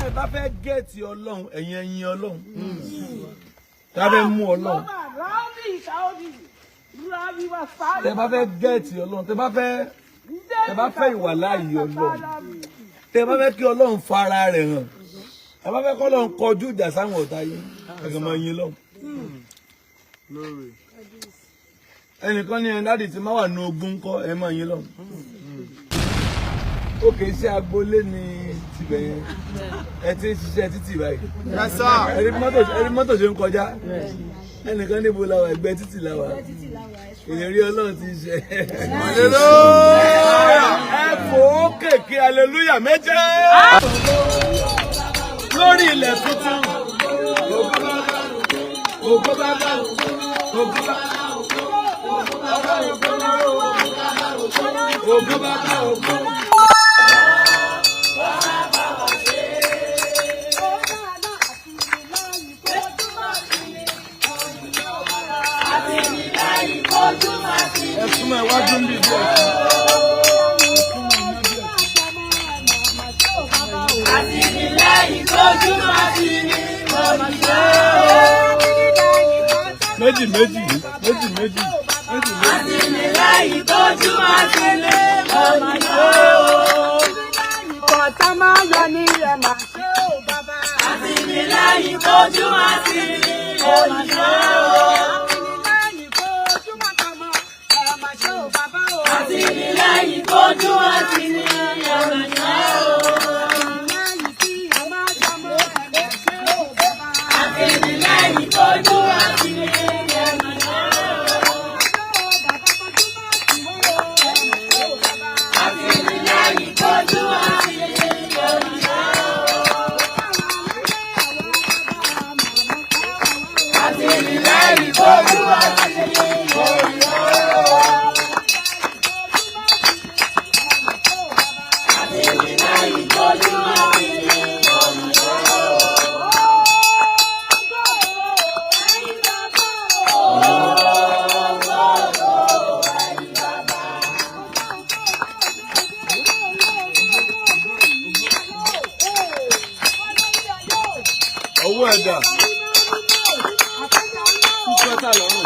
ẹ bá fẹ́ gẹ̀ẹ́tì ọlọ́run ẹ̀yin ẹ̀yin ọlọ́run tá a fẹ́ mú ọlọ́run tẹ bá fẹ́ gẹ̀ẹ́tì ọlọ́run tẹ bá fẹ́ ìwà láàyè ọlọ́run tẹ bá fẹ́ kí ọlọ́run fara rẹ̀ hàn ẹ bá fẹ́ kọ́ ọlọ́run kọjú ìjà sáwọn ọ̀tá yín ẹ̀gàn máa yin lọ́run. ẹnìkan ní ẹni láti ti máa wà ní ogun ńkọ́ ẹ máa yin lọ́run. ó kì í ṣe agboolé ní tibẹ̀ yẹn ẹ ti ń ṣiṣẹ́ títì báyìí ẹni mọ́tò ṣe ń kọjá ẹnìkan níbo la wà ẹgbẹ́ títì la wà ìlérí ọlọ́run ti ṣe. ẹ fò ó kèké aleluya méje lórí ilẹ̀ tuntun ògo bàbá ògo bàbá ògo bàbá ògo. Ẹ̀sùn ẹ̀wájú ń bì bí méjì. Àtìlẹ́yìn tójú àti lé ọmọ yóò. Kọ̀tà máa yọ ní ẹ̀ máa ṣe ó bàbá. Àtìlẹ́yìn tójú àti lé ọmọ yóò. Àtìlẹ́yìn tójú àti lé ọmọ yóò. Àtìlẹ́yìn tójú àti lé ọmọ yóò. Owó ẹ̀dá. Ìṣẹ́ta lọ́rùn.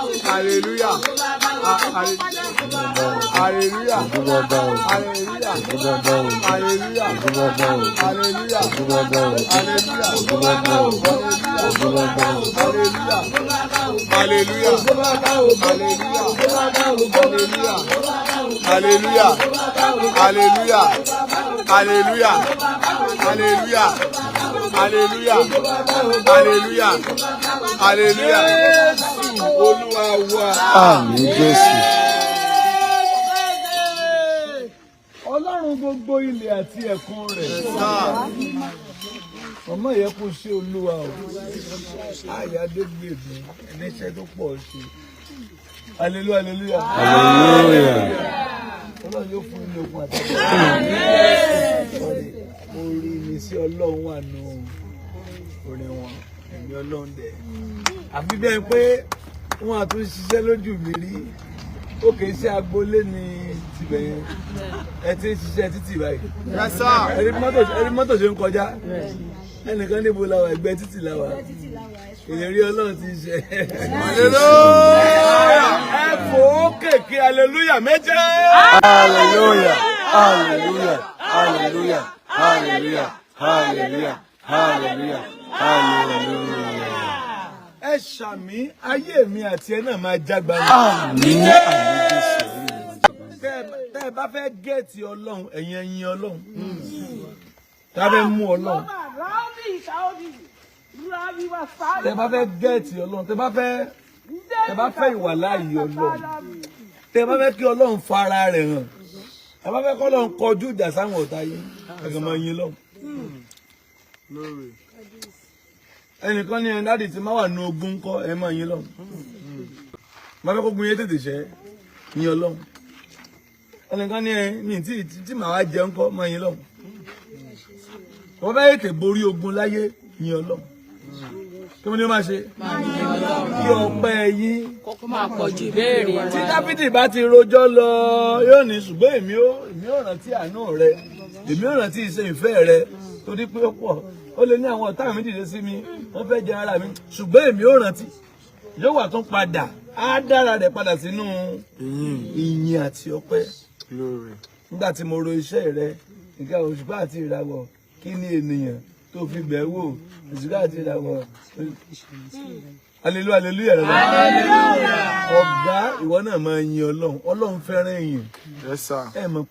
Hallelujah. Hallelujah. Olúwa wa. Àmín Jésù. Ọlọ́run gbogbo ilẹ̀ àti ẹ̀kún rẹ̀. Ọmọ yẹn kò ṣe Olúwa o. Àyàdé gbèdé ẹlẹ́ṣẹ̀ tó pọ̀ ṣe. Hallelujah, hallelujah. Ọlọ́run yóò fún ilé okun àti orí mi sí Ọlọ́run wà nù orin wọn. Ẹ̀mí Ọlọ́run dẹ̀. Àfi bẹ́ẹ̀ pé wọ́n á tún ṣiṣẹ́ lójú mi rí. Ó kìí ṣe agboolé ní tibẹ̀ yẹn. Ẹ ti ń ṣiṣẹ́ títì báyìí. Ẹni mọ́tò ṣe ń kọjá. Ẹnìkan níbo la wà, ẹgbẹ́ títì la wà. Ìlérí Ọlọ́run ti ṣe. Ẹ fò ó kèké hallelujah méje. Hallelujah, hallelujah, hallelujah, hallelujah, hallelujah, hallelujah, hallelujah. Ẹ ṣàmì ayé mi àti ẹ náà máa jágba ní. Àmín. Tẹ́ ẹ bá fẹ́ gẹ̀ẹ́tì Ọlọ́run, ẹ̀yin Ọlọ́run. Tá a fẹ́ mú Ọlọ́run. Tẹ́ ẹ bá fẹ́ gẹ̀ẹ́tì Ọlọ́run, tẹ́ ẹ bá fẹ́ ìwà láàyè Ọlọ́run. Tẹ́ ẹ bá fẹ́ kí Ọlọ́run fara rẹ̀ hàn. Ẹ bá fẹ́ kí Ọlọ́run kọjú ìjà sáwọn ọ̀tá yín. Ẹ̀gbọ́n máa yin Ọlọ́run. Ẹnìkan ní ẹni dáàdì tí máa wà ní ogun ńkọ́ ẹ máa yin Ọlọ́run. Máa fẹ́ kó gun yẹn tètè ṣẹ́ yin Ọlọ́run. Ẹnìkan ní ẹni tí màá wá jẹ ńkọ́ máa yin Ọlọ́run. Wọ́n fẹ́ ètè borí ogun láyé yin Ọlọ́run. Kí ni ó máa ṣe? Kí ọpẹ́ yín kókó máa pọ̀ jù ìbéèrè wa. Tí Dáfídì bá ti rojọ́ lọ yóò ní ṣùgbọ́n èmi ò rántí àánú rẹ, èmi ò rántí iṣẹ́ ìfẹ́ rẹ torí pé ó pọ̀. Ó lè ní àwọn ọ̀tá mi dìde sí mi, wọ́n fẹ́ jẹ ara mi, ṣùgbọ́n èmi ò rántí. Yóò wà tún padà, á dára rẹ̀ padà sínú ìyìn àti ọpẹ́. Nígbà tí mo ro iṣẹ́ rẹ, nǹkan òṣùpá àti ìràwọ̀, kí ni ènìyàn tó fi bẹ̀ wò, òṣùpá àti ìràwọ̀. Hallelujah, hallelujah. Ọ̀gá ìwọ náà máa yin Ọlọ́run. Ọlọ́run fẹ́ràn èèyàn. Ẹ mọ̀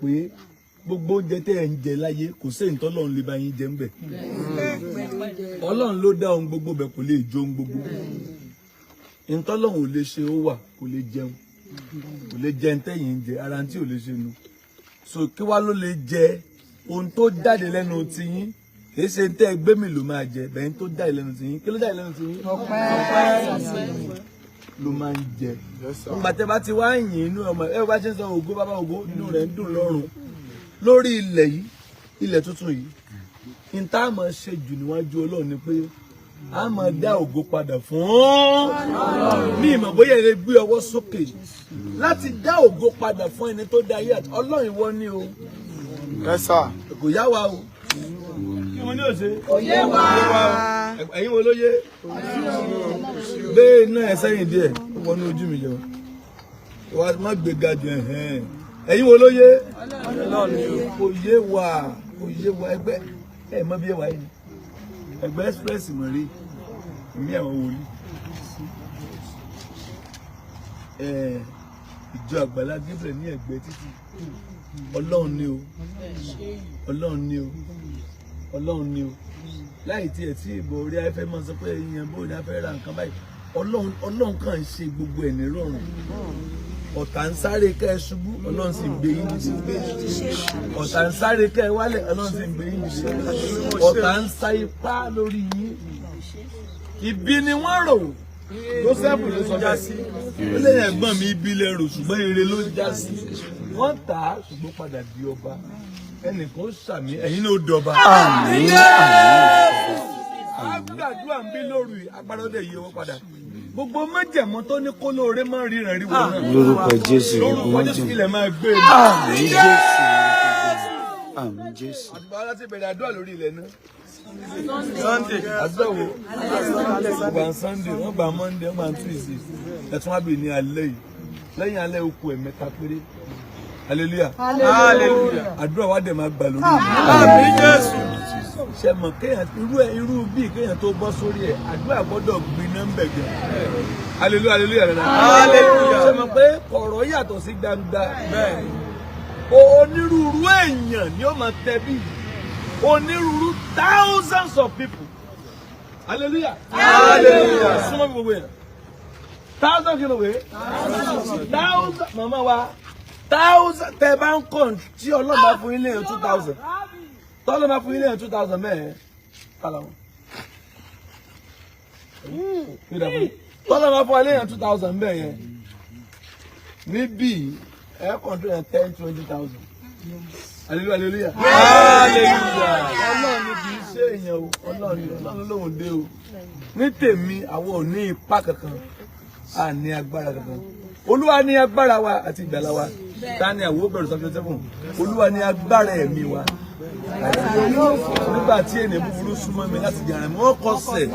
pé gbogbo oúnjẹ tẹ́ ẹ̀ ń jẹ láyé kò sí èyí tọ́lọ́run lè bá yín jẹ ń bẹ̀. Ọlọ́run ló dá ohun gbogbo bẹ̀ kò lè jó ohun gbogbo. Ìtọ́lọ́run ò lè ṣe ó wà kò lè jẹun. Kò lè jẹun tẹ́yìn ń jẹ ara tí ò lè ṣe nu. So kí wá ló lè jẹ ohun tó jáde lẹ́nu tiyín? Kìí ṣe tẹ́ ẹ gbé mi ló máa jẹ bẹ́ẹ̀ tó jáde lẹ́nu tiyín. Kí ló jáde lẹ́nu tiyín? Ọpẹ́ ló máa ń jẹ. Nígbà tẹ́ bá ti wá yìn inú ọmọ ẹ bá ṣe ń sọ ògo bàbá ògo inú rẹ̀ ń dùn lọ́rùn. Lórí ilẹ̀ yìí, ilẹ̀ tuntun yìí, ní tá a máa ṣe jù níwájú Ọlọ́run ni pé a máa dá ògo padà fún mi ìmọ̀ bóyá ẹ gbé ọwọ́ sókè láti dá ògo padà fún ẹni tó dá ayé àti Ọlọ́run ìwọ ni o. Kò yá wa o. Kí mo ní òṣè? Òye wa. Ẹ̀yin wo ló yé? Bẹ́ẹ̀ náà ẹ sẹ́yìn díẹ̀, ó wọnú ojú mi jọ. Wà á má gbé ga jù ẹ̀hẹ́n. Ẹ̀yin wo ló yé? Kò yé wa, ẹgbẹ́ ẹ̀ mọ́ bí ẹ wà yìí. Ẹgbẹ́ express mọ̀ rí, ìmí àwọn wòlíì. Ìjọ Àgbàlá Gabriel ní ẹ̀gbẹ́ títì. Ọlọ́run ni o. Ọlọ́run ni o. Láì tiẹ̀ tí ìbò orí afẹ́ máa sọ pé èèyàn bó ní afẹ́ ra nǹkan báyìí. Ọlọ́run kàn ń ṣe gbogbo ẹ̀ ní rọrùn. Ọ̀tá ń sáré kẹ́ ẹ ṣubú, Ọlọ́run sì ń gbé yín dìde. Ọ̀tá ń sáré kẹ́ ẹ wálẹ̀, Ọlọ́run sì ń gbé yín dìde. Ọ̀tá ń sa ipá lórí yín. Ibi ni wọ́n rò. Jósẹ́fù ló sọ já sí. Ó lè ẹ̀gbọ́n mi ibi lẹ rò ṣùgbọ́n ire ló já sí. Wọ́n tà á ṣùgbọ́n padà di ọba. Ẹnìkan sàmì ẹ̀yin ló dọba. Àmín. Àgbàdua ń bí lóru agbára ọdẹ yìí wọ́n padà. Gbogbo májẹ̀mọ́ tó ní kó lóore máa ríran rí wọn náà. Lórúkọ Jésù. Lórúkọ Jésù ilẹ̀ máa gbé e. Àmín Jésù. Àmín Jésù. Àtùbọ̀ aláti bẹ̀rẹ̀ àdúrà lórí ilẹ̀ náà. Sunday. Àdúrà wo? Sunday, wọ́n gba Monday, wọ́n gba Tuesday. Ẹ̀tún wá bì ní alẹ́ yìí. Lẹ́yìn alẹ́ okú ẹ̀mẹ́ta péré. Hallelujah. Hallelujah. Àdúrà wa dẹ̀ máa gbà lórí. Àmín Jésù. Ṣé mọ̀ kéèyàn irú bíi kéèyàn tó bọ́ sórí ẹ̀, àdúrà gbọ́dọ̀ gbiná ń bẹ̀ gan. Hallelujah, hallelujah. Hallelujah. Ṣé mọ̀ pé ọ̀rọ̀ yàtọ̀ sí gbangba? Bẹ́ẹ̀. Onírúurú èèyàn ni ó máa tẹ bí. Onírúurú thousands of people. Hallelujah. Hallelujah. Súnmọ́ gbogbo yẹn. Thousand kìlọ̀ thousand mama wa 1,000 tẹ bá ń kàn tí Ọlọ́run bá fún ilé yẹn 2,000 tọ́lọ́ bá fún ilé yẹn 2,000 mẹ́ẹ̀ kálá wọn. Tọ́lọ́ bá fún ilé yẹn 2,000 mẹ́ẹ̀ yẹn níbí ẹ̀ kàn tó yẹn 10-20,000. Hallelujah. Hallelujah. Ọlọ́run ní kì í ṣe èèyàn o, Ọlọ́run lóhùn dé o. Ní tèmi àwọn ò ní ipá kankan, a ní agbára kankan. Olúwa ní agbára wa àti ìgbàlà wa. Tani àwọ̀ bẹ̀rù sọ́kẹ́sẹ́fún. Olúwa ní agbára ẹ̀mí wa. Nígbà tí ènìyàn búburú súnmọ́ mi láti jàrà mi, wọ́n kọsẹ̀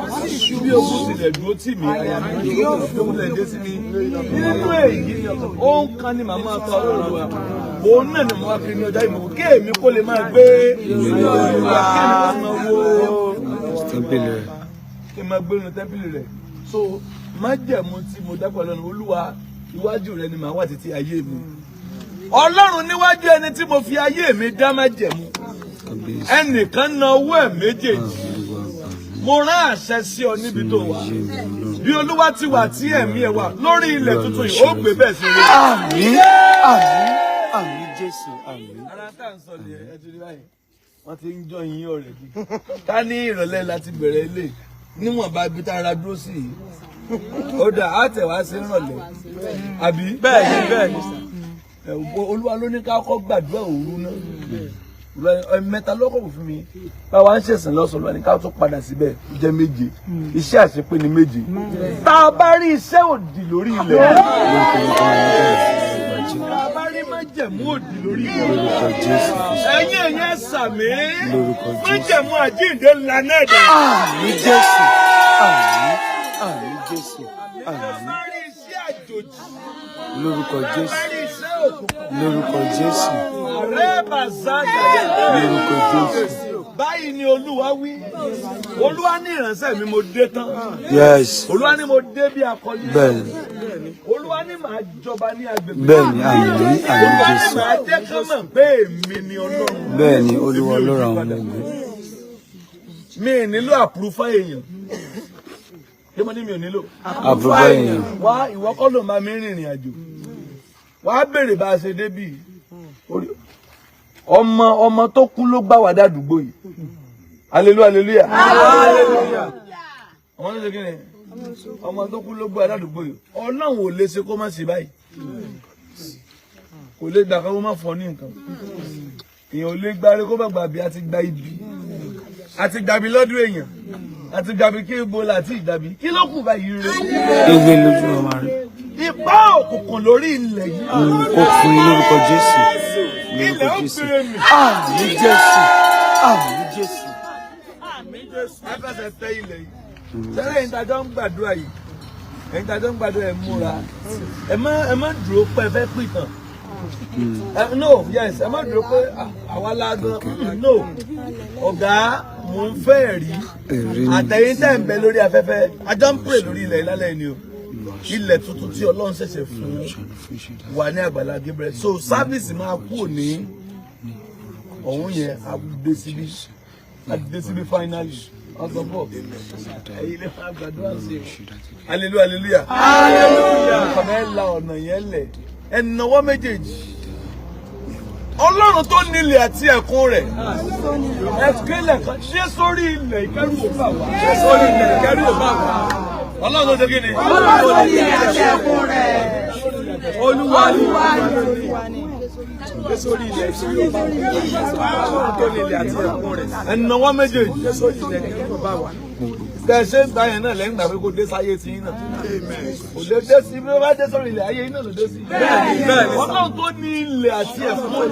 bí ogun tilẹ̀ dúró tì mí, àyà mi yóò fún ilẹ̀ dé sí mi. Nínú èyí, ó ń kan ní màmá ọ̀tọ̀ ọ̀rọ̀ wa. Òun náà ni mo wá kiri ní ọjà ìmọ̀ kí èmi kó lè máa gbé Olúwa kí èmi kó máa wo tẹ́ḿpìlì rẹ̀. Kí n máa gbé nínú tẹ́ḿpìlì rẹ̀. So májẹ̀mú tí mo dápọ̀ lọ́nà Olúwa iwájú rẹ ni màá wà títí ayé mi. Ọlọ́run níwájú ẹni tí mo fi ayé mi dá májẹ̀mú. Ẹnìkan na owó ẹ̀ méjèèjì. Mo rán àṣẹ sí ọ níbi tó wà. Bí Olúwa ti wà tí ẹ̀mí ẹ̀ wà lórí ilẹ̀ tuntun yìí, ó gbé bẹ́ẹ̀ sí rí. Àmín, àmín, àmín Jésù, àmín. Ara tá à ń sọ ni ẹ ti rí báyìí. Wọ́n ti ń jọ yín ọ̀rẹ́ bí. Ká ní ìrọ̀lẹ́ láti bẹ̀rẹ̀ ilé. Níwọ̀nba ibi tá a ra dúró sí yìí. Ó dà á tẹ̀ wá sí ìrọ̀lẹ́. Àbí? Bẹ́ẹ̀ ni. Olúwa ló ní ká kọ́ gbàdúrà òru náà. Mẹ́ta lọ́kọ̀ fún mi. Báwa ń ṣẹ̀sìn lọ́sọ̀ọ́ lọ́ni ká tó padà síbẹ̀ jẹ́ méje. Iṣẹ́ àṣepé ni méje. Tá a bá rí iṣẹ́ òdì lórí ilẹ̀. Tá a bá rí májẹ̀mú òdì lórí ilẹ̀. Ẹ̀yin ẹ̀yẹ sàmì. Májẹ̀mú àjíǹde ńlá náà dẹ̀. Àmín Jésù. Àmín. Àmín Jésù. Àmín. Lórúkọ Jésù. Lórúkọ Jésù. Lórúkọ Jésù. Báyìí ni Olúwa wí. Olúwa ní ìránṣẹ́ mi mo dé tán. Yes. Olúwa ní mo dé bí akọni. Bẹ́ẹ̀ni. Olúwa ní màá jọba ní agbègbè. Bẹ́ẹ̀ni, àmín, àmín Jésù. Olúwa ní màá jẹ́ kán mọ̀ pé èmi ni Ọlọ́run. Bẹ́ẹ̀ni, Olúwa Ọlọ́run àwọn ọmọ ogun. Mi ò nílò àpúrúfà èèyàn. Ṣé mo ní mi ò nílò? Àpúrúfà èèyàn. Wá ìwọ kọ́ ló máa mi rìnrìn àjò. Wàá béèrè bá a ṣe débì. Ọmọ tó kú ló gbà wá dàdúgbò yìí. Hallelujah. Hallelujah. Ọmọ tó ṣe kí ni? Ọmọ tó kú ló gbà wá dàdúgbò yìí. Ọlọ́run ò lè ṣe kó má ṣe báyìí. Kò lè gbà kó má fọ ní nǹkan. Èèyàn ò lè gbáre kó bá gbà bí a ti gba ibi. A ti gbàbí lọ́dún èèyàn. A ti gbàbí kí ibo láti ìgbàbí. Kí ló kù báyìí rẹ̀? Ewé lójú ọmọ rẹ̀. Ipá òkùnkùn lórí ilẹ̀ yìí. Kó fún yín lórúkọ Jésù. Ilẹ̀ ó bèrè mi. Àmín Jésù. Àmín Jésù. Ẹ fẹsẹ̀ tẹ ilẹ̀ yìí. Sẹ́lẹ̀ ẹ̀yin tajọ́ ń gbàdúrà yìí. Ẹ̀yin tajọ́ ń gbàdúrà ẹ̀ múra. Ẹ má dúró pé ẹ fẹ́ pìtàn. No, yes, ẹ má dúró pé àwa lágan. No, ọ̀gá mo ń fẹ́ rí. Àtẹ̀yìn tẹ̀ ń bẹ lórí afẹ́fẹ́. Ajọ́ ń pè lórí ilẹ̀ ìlálẹ̀ ni o. Ilẹ̀ tuntun tí Ọlọ́run ṣẹ̀ṣẹ̀ fún wa ní Àgbàlá Gabriel. So sáfìsì máa kú ní ọ̀hún yẹn àdé síbí finally. Ọ̀sán bọ̀ ẹ̀yin lè máa gbàdúrà sí i. Hallelujah. Ọ̀nà ẹ̀ la ọ̀nà yẹn lẹ̀. Ẹ̀nàwọ́ méjèèjì. Ọlọ́run tó nílẹ̀ àti ẹ̀kún rẹ̀. Ẹ̀kẹ́lẹ̀ kan ṣé sórí ilẹ̀ ìkẹ́rù ò bá wà. Ṣé sórí ilẹ̀ ìkẹ́rù ò bá wà. Ọlọ́run tó ṣe kí ni? Ọlọ́run tó nílẹ̀ àti ẹ̀kún rẹ̀. Olúwa ni. Ṣé sórí ilẹ̀ ìkẹ́rù ò bá wà. Ọlọ́run tó nílẹ̀ àti ẹ̀kún rẹ̀. Ẹ̀nàwọ́ méjèèjì. Ṣé sórí ilẹ̀ ìkẹ́rù ò bá wà. Bẹ́ẹ̀ ṣe ń gbà yẹn náà lẹ́yìn ìgbà pé kò dé sáyé tí yín náà. Kò lè dé sí bí ó bá dé sórí ilẹ̀ ayé yín náà ló dé sí. Ọlọ́run tó ní ilẹ̀ àti ẹ̀fún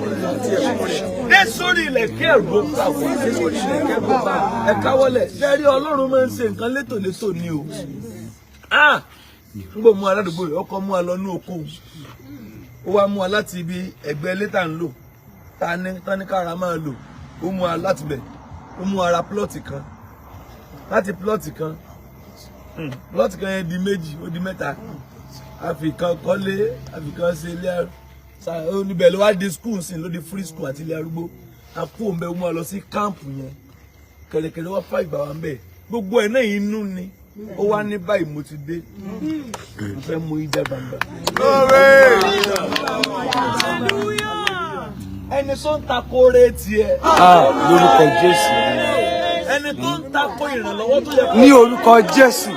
dé sórí ilẹ̀ kí ẹ̀rù bá wà. Dé sórí ilẹ̀ kí ẹ̀rù bá ẹ káwọ́lẹ̀. Ṣé rí Ọlọ́run máa ń ṣe nǹkan létòlétò ni o? Nígbà mú aládùúgbò rẹ̀ ọkọ̀ mú wa lọ ní oko. Ó wá mú wa láti ibi ẹgbẹ́ ilé tá ń lò. Tani kára máa lò. Ó mú wa láti bẹ̀. Ó mú ara plọ́ọ̀tì kan. Láti plọ́ọ̀tì kan yẹn di méjì ó di mẹ́ta àfikàn kọ́lé àfikàn ṣe ilé oníbẹ̀ ló wá di school sí ló di free school àti ilé arúgbó àpò òǹbẹ wọn máa lọ sí káàmpù yẹn kẹ̀lẹ̀kẹ̀lẹ̀ wá fà ìgbà wa ń bẹ̀ gbogbo ẹ̀ náà inú ni ó wá ní báyìí mo ti dé mo fẹ́ mú ìjà gbangba. ẹni tó ń takò rẹ̀ tiẹ̀. lórúkọ Jésù. ẹni tó ń takò ìrànlọ́wọ́ tó yẹ kó. Ní orúkọ Jésù.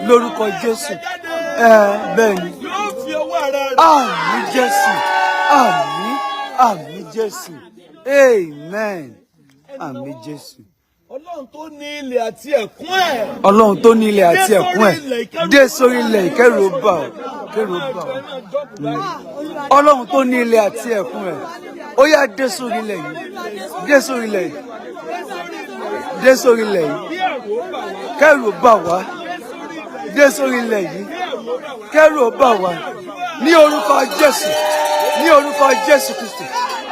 Lórúkọ Jésù. Bẹ́ẹ̀ ni. Yóò fi ọwọ́ ara rẹ̀. Àmín Jésù. Àmín Jésù. Amen. Àmín Jésù. Ọlọ́run tó ní ilẹ̀ àti ẹ̀kún ẹ̀. Ọlọ́run tó ní ilẹ̀ àti ẹ̀kún ẹ̀. Dé sórí ilẹ̀ ìkẹ́rù ó bà ọ́. Kẹ́rù ó bà ọ́. Ọlọ́run tó ní ilẹ̀ àti ẹ̀kún ẹ̀. Ó yá dé sórí ilẹ̀ yìí. Dé sórí ilẹ̀ yìí. Dé sórí ilẹ̀ yìí. Kẹ́rù ó bà wá. Dé sórí ilẹ̀ yìí. Kẹ́rù ó bà wá. Ní orúkọ Jésù. Ní orúkọ Jésù Kristi.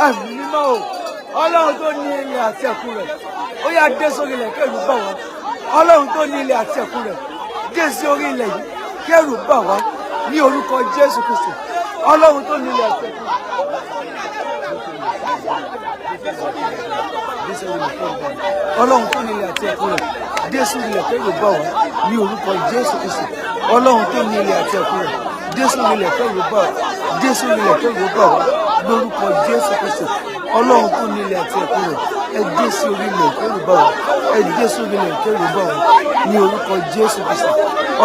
Àmín mímọ́ o. Ọlọ́run tó ní ilẹ̀ àti ẹ̀kún rẹ̀. Ó yá dé sórí ilẹ̀ kẹ́rù bà wá. Ọlọ́run tó ní ilẹ̀ àti ẹ̀kún rẹ̀. Dé sí orí ilẹ̀ yìí. Kẹ́rù bà wá. Ní orúkọ Jésù Kristi. Ọlọ́run tó ní ilẹ̀ àti ẹ̀kún rẹ̀. Ọlọ́run tó ní ilẹ̀ àti ẹ̀kún rẹ̀. Dé sórí ilẹ̀ kẹ́rù bà wá. Ní orúkọ Jésù Kristi. Ọlọ́run tó ní ilẹ̀ àti ẹ̀kún rẹ̀. Dé sórí ilẹ̀ kẹ́rù bà wá. Dé sórí ilẹ̀ kẹ́rù bà wá. Lórúkọ Jésù Kristi. Ọlọ́run tó ní ilẹ̀ àti ẹ̀kún rẹ̀. Ẹ dé sí orí ilẹ̀ kẹ́rù bà wá. Ẹ dé sórí ilẹ̀ kẹ́rù bà wá. Ní orúkọ Jésù Kristi.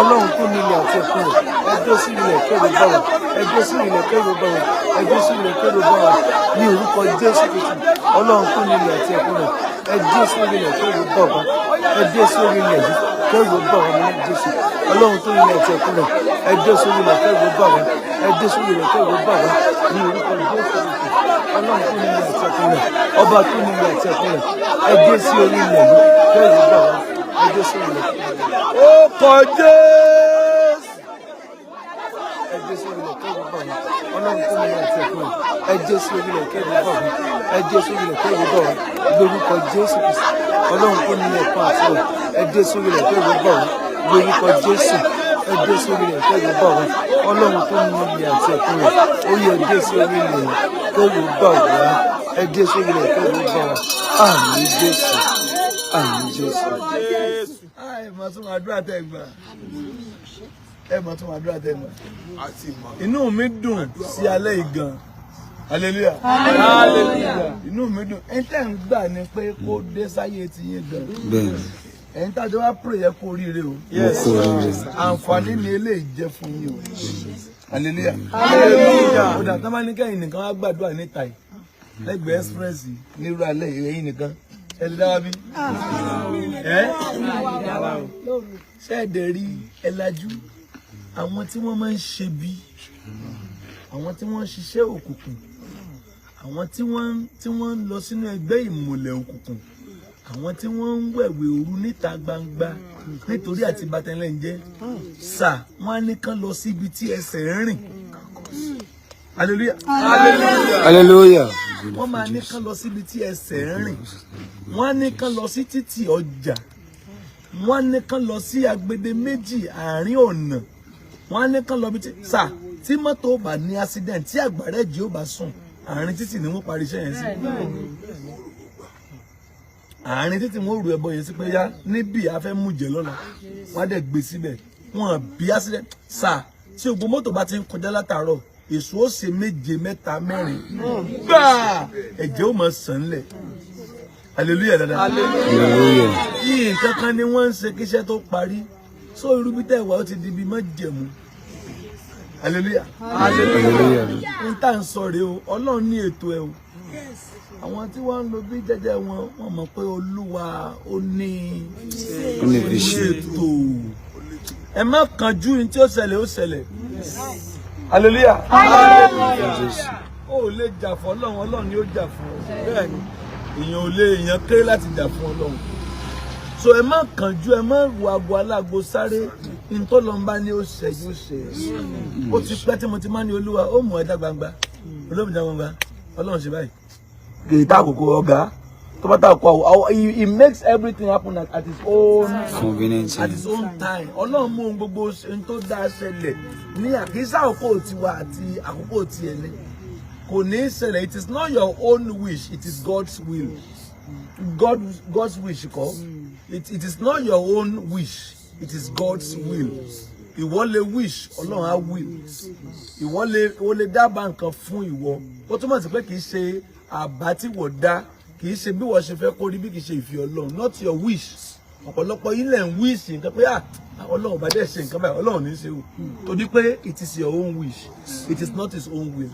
Ọlọ́run tó ní ilẹ̀ àti ẹ̀kún rẹ̀. Ẹ dé sí ilẹ̀ kẹ́rù bà wá. Ẹ dé sí ilẹ̀ kẹ́rù bà wá. Ẹ dé sí ilẹ̀ kẹ́rù bà wá. Ní orúkọ Jésù Kristi. Ọlọ́run tó ní ilẹ̀ àti ẹ̀kún rẹ̀. Ẹ dé sórí ilẹ̀ kẹ́rù bà wá. Ẹ dé sórí ilẹ̀ yìí kẹ́rù bà wá ní Jésù. Ọlọ́run tó ní ilẹ̀ àti ẹ̀kún rẹ̀. Ẹ dé sórí ilẹ̀ kẹ́rù bà wá. Ẹ dé sórí ilẹ̀ kẹ́rù bà wá. Ní orúkọ Jésù Kristi. Ọlọ́run tó ní ilẹ̀ àti ẹ̀kún rẹ̀. Ọba tó ní ilẹ̀ àti ẹ̀kún rẹ̀. Ẹ dé sí orí ilẹ̀ yìí kẹ́rù bà wá. Ẹ dé sórí ilẹ̀ kẹ́rù bà wá. Ó kọjá. Ẹ dé sórí ilẹ̀ kẹ́rù bà wá. Ọlọ́run tó ní ilẹ̀ àti ẹ̀kún rẹ̀. Ẹ dé sórí ilẹ̀ kẹ́rù bà wá. Ẹ dé sórí ilẹ̀ kẹ́rù bà wá. Lórúkọ Jésù Kristi. Ọlọ́run tó ní ilẹ̀ ẹ̀kún àti rẹ̀. Ẹ dé sórí ilẹ̀ kẹ́rù bà wá. Lórúkọ Jésù. Ẹ dé sórí ilẹ̀ kẹ́rù bà wá. Ọlọ́run tó ní ilẹ̀ àti ẹ̀kún rẹ̀. Ó yẹ ẹ dé sórí ilẹ̀ kẹ́rù bà wá. Ẹ dé sórí ilẹ̀ kẹ́rù bà wá. Àmín Jésù. Àmín Jésù. Ẹ máa tún àdúrà tẹ́ gbà. Ẹ máa tún àdúrà tẹ́ gbà. Inú mi dùn sí alẹ́ ìgan. Hallelujah. Hallelujah. Inú mi dùn. Ẹni tẹ́ ń gbà ni pé kó dé sáyé ti yín gan. Bẹ́ẹ̀ni. Ẹ̀yin tájọ́ wá pray yẹ kó ríire o. Àǹfààní ni eléyìí jẹ́ fún yín o. Hallelujah. Hallelujah. Ó dà tán bá ní kẹ́yìn nìkan wá gbàdúrà níta yìí. Lẹ́gbẹ̀ẹ́ express nírú alẹ́ ẹ̀yin nìkan. Ẹ lè dáwà bí? Ṣẹ́ẹ̀dẹ̀ rí ẹlájú. Àwọn tí wọ́n máa ń ṣe bí. Àwọn tí wọ́n ń ṣiṣẹ́ òkùnkùn. Àwọn tí wọ́n ń lọ sínú ẹgbẹ́ ìmùlẹ̀ òkùnkùn. Àwọn tí wọ́n ń wẹ̀wẹ̀ òru níta gbangba nítorí àti bàtẹ́lẹ̀ ń jẹ́ sà wọ́n á ní kán lọ síbi tí ẹsẹ̀ ń rìn. Hallelujah. Hallelujah. Hallelujah. Wọ́n máa ní kán lọ síbi tí ẹsẹ̀ ń rìn. Wọ́n á ní kán lọ sí títì ọjà. Wọ́n á ní kán lọ sí agbede méjì àárín ọ̀nà. Wọ́n á ní kán lọ bí sà tí mọ́tò bá ní accident tí àgbàrá ẹ̀jẹ̀ ó bá sùn àárín títì ni wọ́n parí iṣẹ́ yẹn sí. Àárín títí wọn rú ẹbọ yẹn sí pé yá níbi a fẹ́ mú jẹ lọ́la wọ́n á dẹ̀ gbé síbẹ̀ wọ́n bí accident sà tí ogun mọ́tò bá ti ń kọjá látàárọ̀ èso ó ṣe méje mẹ́ta mẹ́rin gbà ẹ̀jẹ̀ ó máa sàn lẹ̀. Hallelujah dada. Hallelujah. Yìí nǹkan kan ni wọ́n ń ṣe kíṣẹ́ tó parí so irú bí tẹ̀ wá ó ti di bí má jẹ̀mú. Hallelujah. Hallelujah. N tá ń sọ rèé o Ọlọ́run ní ètò ẹ o àwọn tí wọ́n ń lo bí jẹ́jẹ́ wọn wọ́n mọ̀ pé Olúwa ó ní ètò. Ẹ má kánjú ní tí ó ṣẹlẹ̀. Hallelujah. Ó lè jà fún Ọlọ́run, Ọlọ́run ni ó jà fún ọ. Bẹ́ẹ̀ni èèyàn kéré láti jà fún Ọlọ́run. So ẹ má kánjú, ẹ má wo aago alágbo sáré ní tó lọ ń bá ní ó ṣe. Ó ti pẹ́ tí mo ti máa ní Olúwa ó mú ẹ̀dá gbangba olómìnira gbangba Ọlọ́run ṣe báyìí. Gèéta àkókò ọ̀gá tó bá tàkó he makes everything happen at his own convenience, at his own time. Ọlọ́run mú ohun gbogbo ohun tó dá ṣẹlẹ̀ ní àkísà àkókò tiwa àti àkókò tiẹ̀ ní. Kò ní ṣẹlẹ̀. It is not your own wish, it is God's will. God's wish kọ́. It is not your own wish, it is God's will. Ìwọ lè wish, Ọlọ́run á will. Ìwọ lè dábàá nǹkan fún ìwọ. Ó túmọ̀ sí pé kì í ṣe àbá tí wọ́n dá, kì í ṣe bí wọ́n ṣe fẹ́ kó rí, bí kì í ṣe ìfẹ́ Ọlọ́run. Not your wish. Ọ̀pọ̀lọpọ̀ ilẹ̀ ń wish nǹkan pé Ọlọ́run bá dẹ̀ ṣe nǹkan báyìí, Ọlọ́run ní í ṣe o. Torí pé it is your own wish, it is not his own will.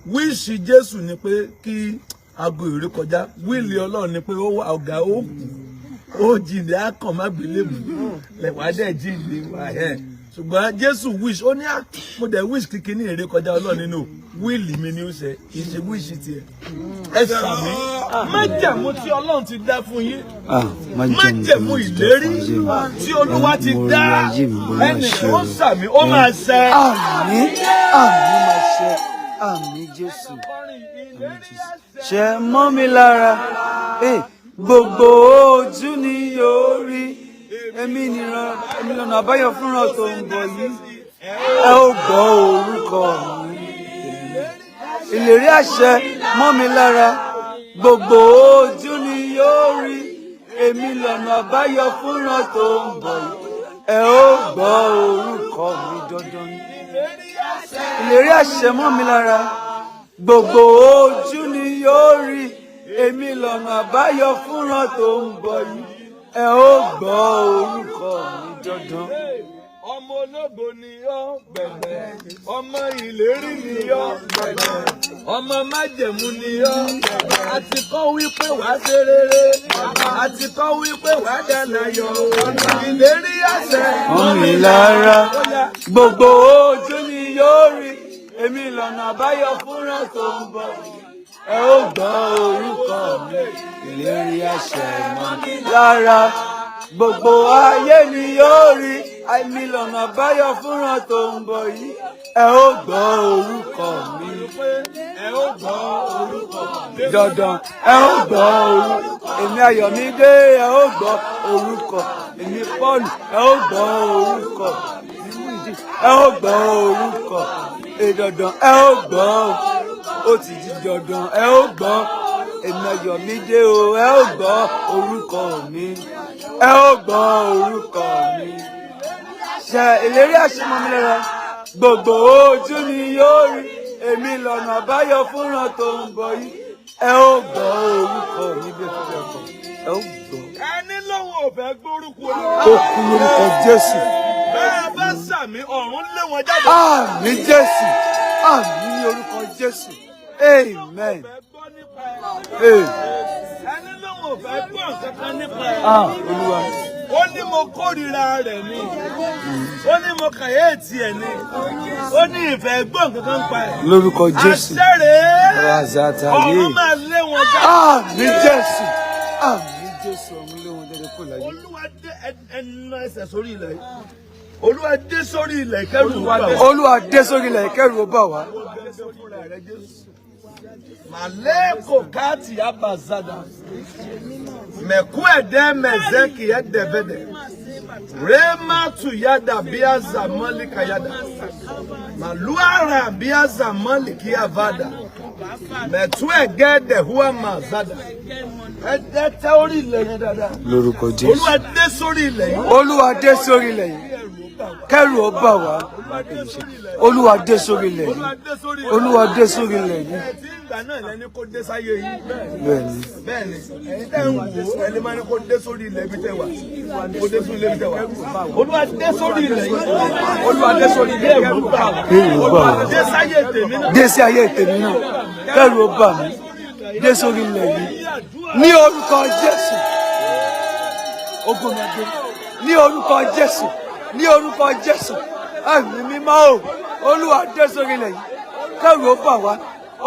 Wish Jésù ni pé kí aago ìrè kọjá. Will Ọlọ́run ni pé ó wà ọ̀gá ó kù, ó jìnnì á kàn má gbélébù lẹ̀wá dẹ̀ jìnnì wà ẹ̀. Ṣùgbọ́n Jésù wish ó ní mo dẹ̀ wish kíkiní èrè kọjá Ọlọ́run nínú wíìlì mi ni ó ṣe, kì í ṣe wish tiẹ̀. Ẹ sàmì májẹ̀mú tí Ọlọ́run ti dá fún yín, májẹ̀mú ìlérí tí Olúwa ti dá ẹnì ó sàmì ó máa ṣẹ. Àmín máa ṣẹ. Àmín Jésù. Ṣẹ mọ́ mi lára. Gbogbo ojú ni yóò rí. Èmi lọ́nà àbáyọ fúnra tó ń bọ̀ yìí. Ẹ ó gbọ́ orúkọ mi. Ìlérí àṣẹ mọ́ mi lára. Gbogbo ojú ni yóò rí. Èmi lọ́nà àbáyọ fúnra tó ń bọ̀ yìí. Ẹ ó gbọ́ orúkọ mi dandan ni. Ìlérí àṣẹ mọ́ mi lára. Gbogbo ojú ni yóò rí. Èmi lọ́nà àbáyọ fúnra tó ń bọ̀ yìí. Ẹ ó gbọ́ orúkọ mi dandan. Ọmọ ológo ni ó gbẹ̀gbẹ̀, ọmọ ìlérí ni ó gbẹ̀gbẹ̀, ọmọ májẹ̀mú ni ó gbẹ̀gbẹ̀. A ti kọ́ wípé wàá ṣe rere, a ti kọ́ wípé wàá dáná yọ. Ìlérí àṣẹ mọ́ mi lára. Gbogbo ojú ni yóò rí. Èmi lọ́nà àbáyọ fúnra tó ń bọ̀. Ẹ ó gbọ́ orúkọ mi. Ìlérí àṣẹ mọ́ mi lára. Gbogbo ayé ni yóò rí. Èmi lọ́nà àbáyọ fúnra tó ń bọ̀ yìí. Ẹ ó gbọ́ orúkọ mi. Ẹ ó gbọ́ orúkọ mi. Dandan ẹ ó gbọ́ orúkọ. Èmi Ayọ̀mídé ẹ ó gbọ́ orúkọ. Èmi Paul ẹ ó gbọ́ orúkọ. Ẹ ó gbọ́ orúkọ. Dandan ẹ ó gbọ́. Ó ti di dandan ẹ ó gbọ́. Èmi Ayọ̀mídé o ẹ ó gbọ́ orúkọ mi. Ẹ ó gbọ́ orúkọ mi. Ṣẹ ìlérí àṣẹ mọ́ mi lára. Gbogbo ojú ni yóò rí. Èmi lọ́nà àbáyọ fúnra tó ń bọ̀ yìí. Ẹ ó gbọ́ orúkọ mi bí ẹ fẹ́ kọ. Ẹ ó gbọ́. Ẹni lóhùn ò fẹ́ gbórúkọ Ó kú lórúkọ Jésù. Bẹ́ẹ̀ bá sàmì ọ̀run lé wọn jáde. Àmín Jésù. Àmín ní orúkọ Jésù. Amen. Ẹni lóhùn ò fẹ́ gbọ́ nǹkan kan nípa ẹ̀. Olúwa. Ó ní mo kórìíra rẹ̀ ni. Ó ní mo kàyéètì ẹ̀ ni. Ó ní ìfẹ́ gbọ́ nǹkan kan pa ẹ̀. Lórúkọ Jésù. Àṣẹrè ọ̀run máa lé wọn jáde. Àmín Jésù. Àmín Jésù ọ̀run lé wọn jáde kó láyé. Olúwa dé ẹnu ẹsẹ̀ sórí ilẹ̀ yìí. Olúwa dé sórí ilẹ̀ kẹ́rù bà wá. Olúwa dé sórí ilẹ̀ kẹ́rù bà wá. Maleko kati abazada. Meku ede mezeki edebede. Rema tu yada biaza malika yada. Maluara biaza maliki avada. Metu egede huwa mazada. Ede te orí ilẹ̀ yẹn dáadáa. Lórúkọ Jésù. Olúwa dé sórí ilẹ̀ yìí. Olúwa dé sórí ilẹ̀ yìí. Kẹ́rù ó bà wá. Olúwa dé sórí ilẹ̀ yìí. Olúwa dé sórí ilẹ̀ yìí. Ìgbà náà lẹni kó dé sáyé yìí. Bẹ́ẹ̀ni. Bẹ́ẹ̀ni. Ẹ̀yin tẹ́ ń wò ẹni máa ní kó dé sórí ilẹ̀ ibi tẹ́ wà. Kó dé sórí ilẹ̀ ibi tẹ́ wà. Olúwa dé sórí ilẹ̀ yìí. Olúwa dé sórí ilẹ̀ yìí. Kẹ́rù ó bà wá. Dé sáyé tèmi náà. Dé sí ayé tèmi náà. Kẹ́rù ó bà mí. dé sórí ilẹ̀ yìí ní orúkọ Jésù. Ogun mi gbé ní orúkọ Jésù, ní orúkọ Jésù. Ẹ̀mí mímọ́ o, Olúwa dé sórí ilẹ̀ yìí, kẹ́rù ó bà wá.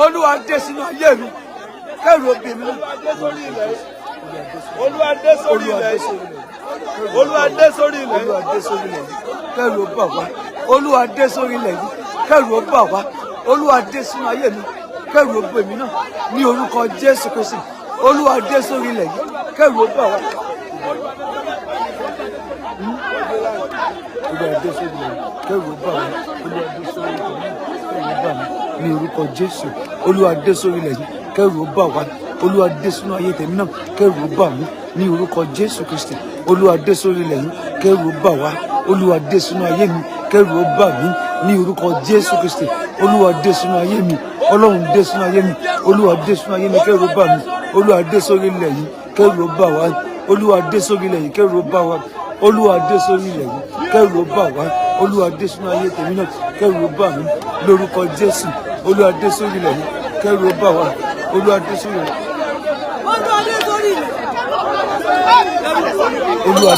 Olúwa dé sínú ayé mi, kẹ́rù ó bì mí náà. Olúwa dé sórí ilẹ̀ yìí. Olúwa dé sórí ilẹ̀ yìí. Olúwa dé sórí ilẹ̀ yìí, kẹ́rù ó bà wá. Olúwa dé sórí ilẹ̀ yìí, kẹ́rù ó bà wá. Olúwa dé sínú ayé mi, kẹ́rù ó bì mí náà. Ní orúkọ Jésù Kristi, Olúwa dé sórí ilẹ̀ yìí, kẹ́rù ó bà wá. Olúwa dé sórí ilẹ̀ yìí, kẹ́rù ó bà wá. Olúwa dé sórí ilẹ̀ yìí, kẹ́rù ó bà mí. Ní orúkọ Jésù, Olúwa dé sórí ilẹ̀ yìí, kẹ́rù ó bà wá. Olúwa dé sínú ayé tèmi náà, kẹ́rù ó bà mí. Ní orúkọ Jésù Kristi, Olúwa dé sórí ilẹ̀ yìí, kẹ́rù ó bà wá. Olúwa dé sínú ayé mi, kẹ́rù ó bà mí. Ní orúkọ Jésù Kristi, Olúwa dé sínú ayé mi. Ọlọ́run dé sínú ayé mi. Olúwa dé sínú ayé mi, kẹ́rù ó bà mí. Olúwa dé sórí ilẹ̀ yìí, kẹ́rù ó bà wá. Olúwa dé sórí ilẹ̀ yìí, kẹ́rù ó bà wá. Olúwa dé sórí ilẹ̀ yìí, kẹ́rù ó bà wá. Olúwa dé sínú ayé tèmi náà, kẹ́rù ó bà mí. Lórúkọ Jésù, Olúwa dé sórí ilẹ̀ yìí, kẹ́rù ó bà wá. Olúwa dé sórí ilẹ̀ yìí. Olúwa dé sórí ilẹ̀, kẹ́rù ó bà wá.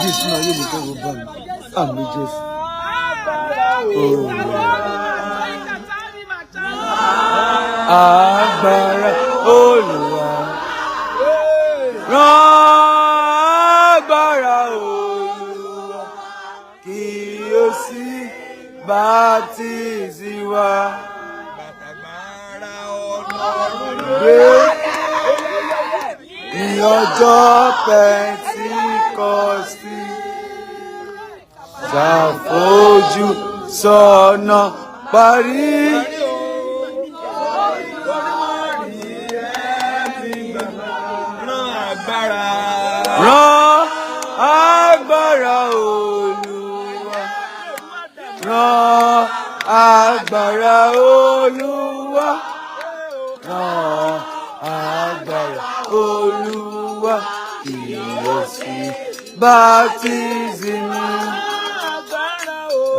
Dé sínú ayé mi, kẹ́rù ó bà mí. Àmín Jésù. Agbára Olúwa, rán agbára Olúwa, kí ó sì baptize wa. Gbé ní ọjọ́ Pẹ́ntíkọ́sítì, ṣàfojú sọ́nà parí. Rán agbára Olúwa, rán agbára Olúwa, rán agbára Olúwa, kí ó sì baptize mi.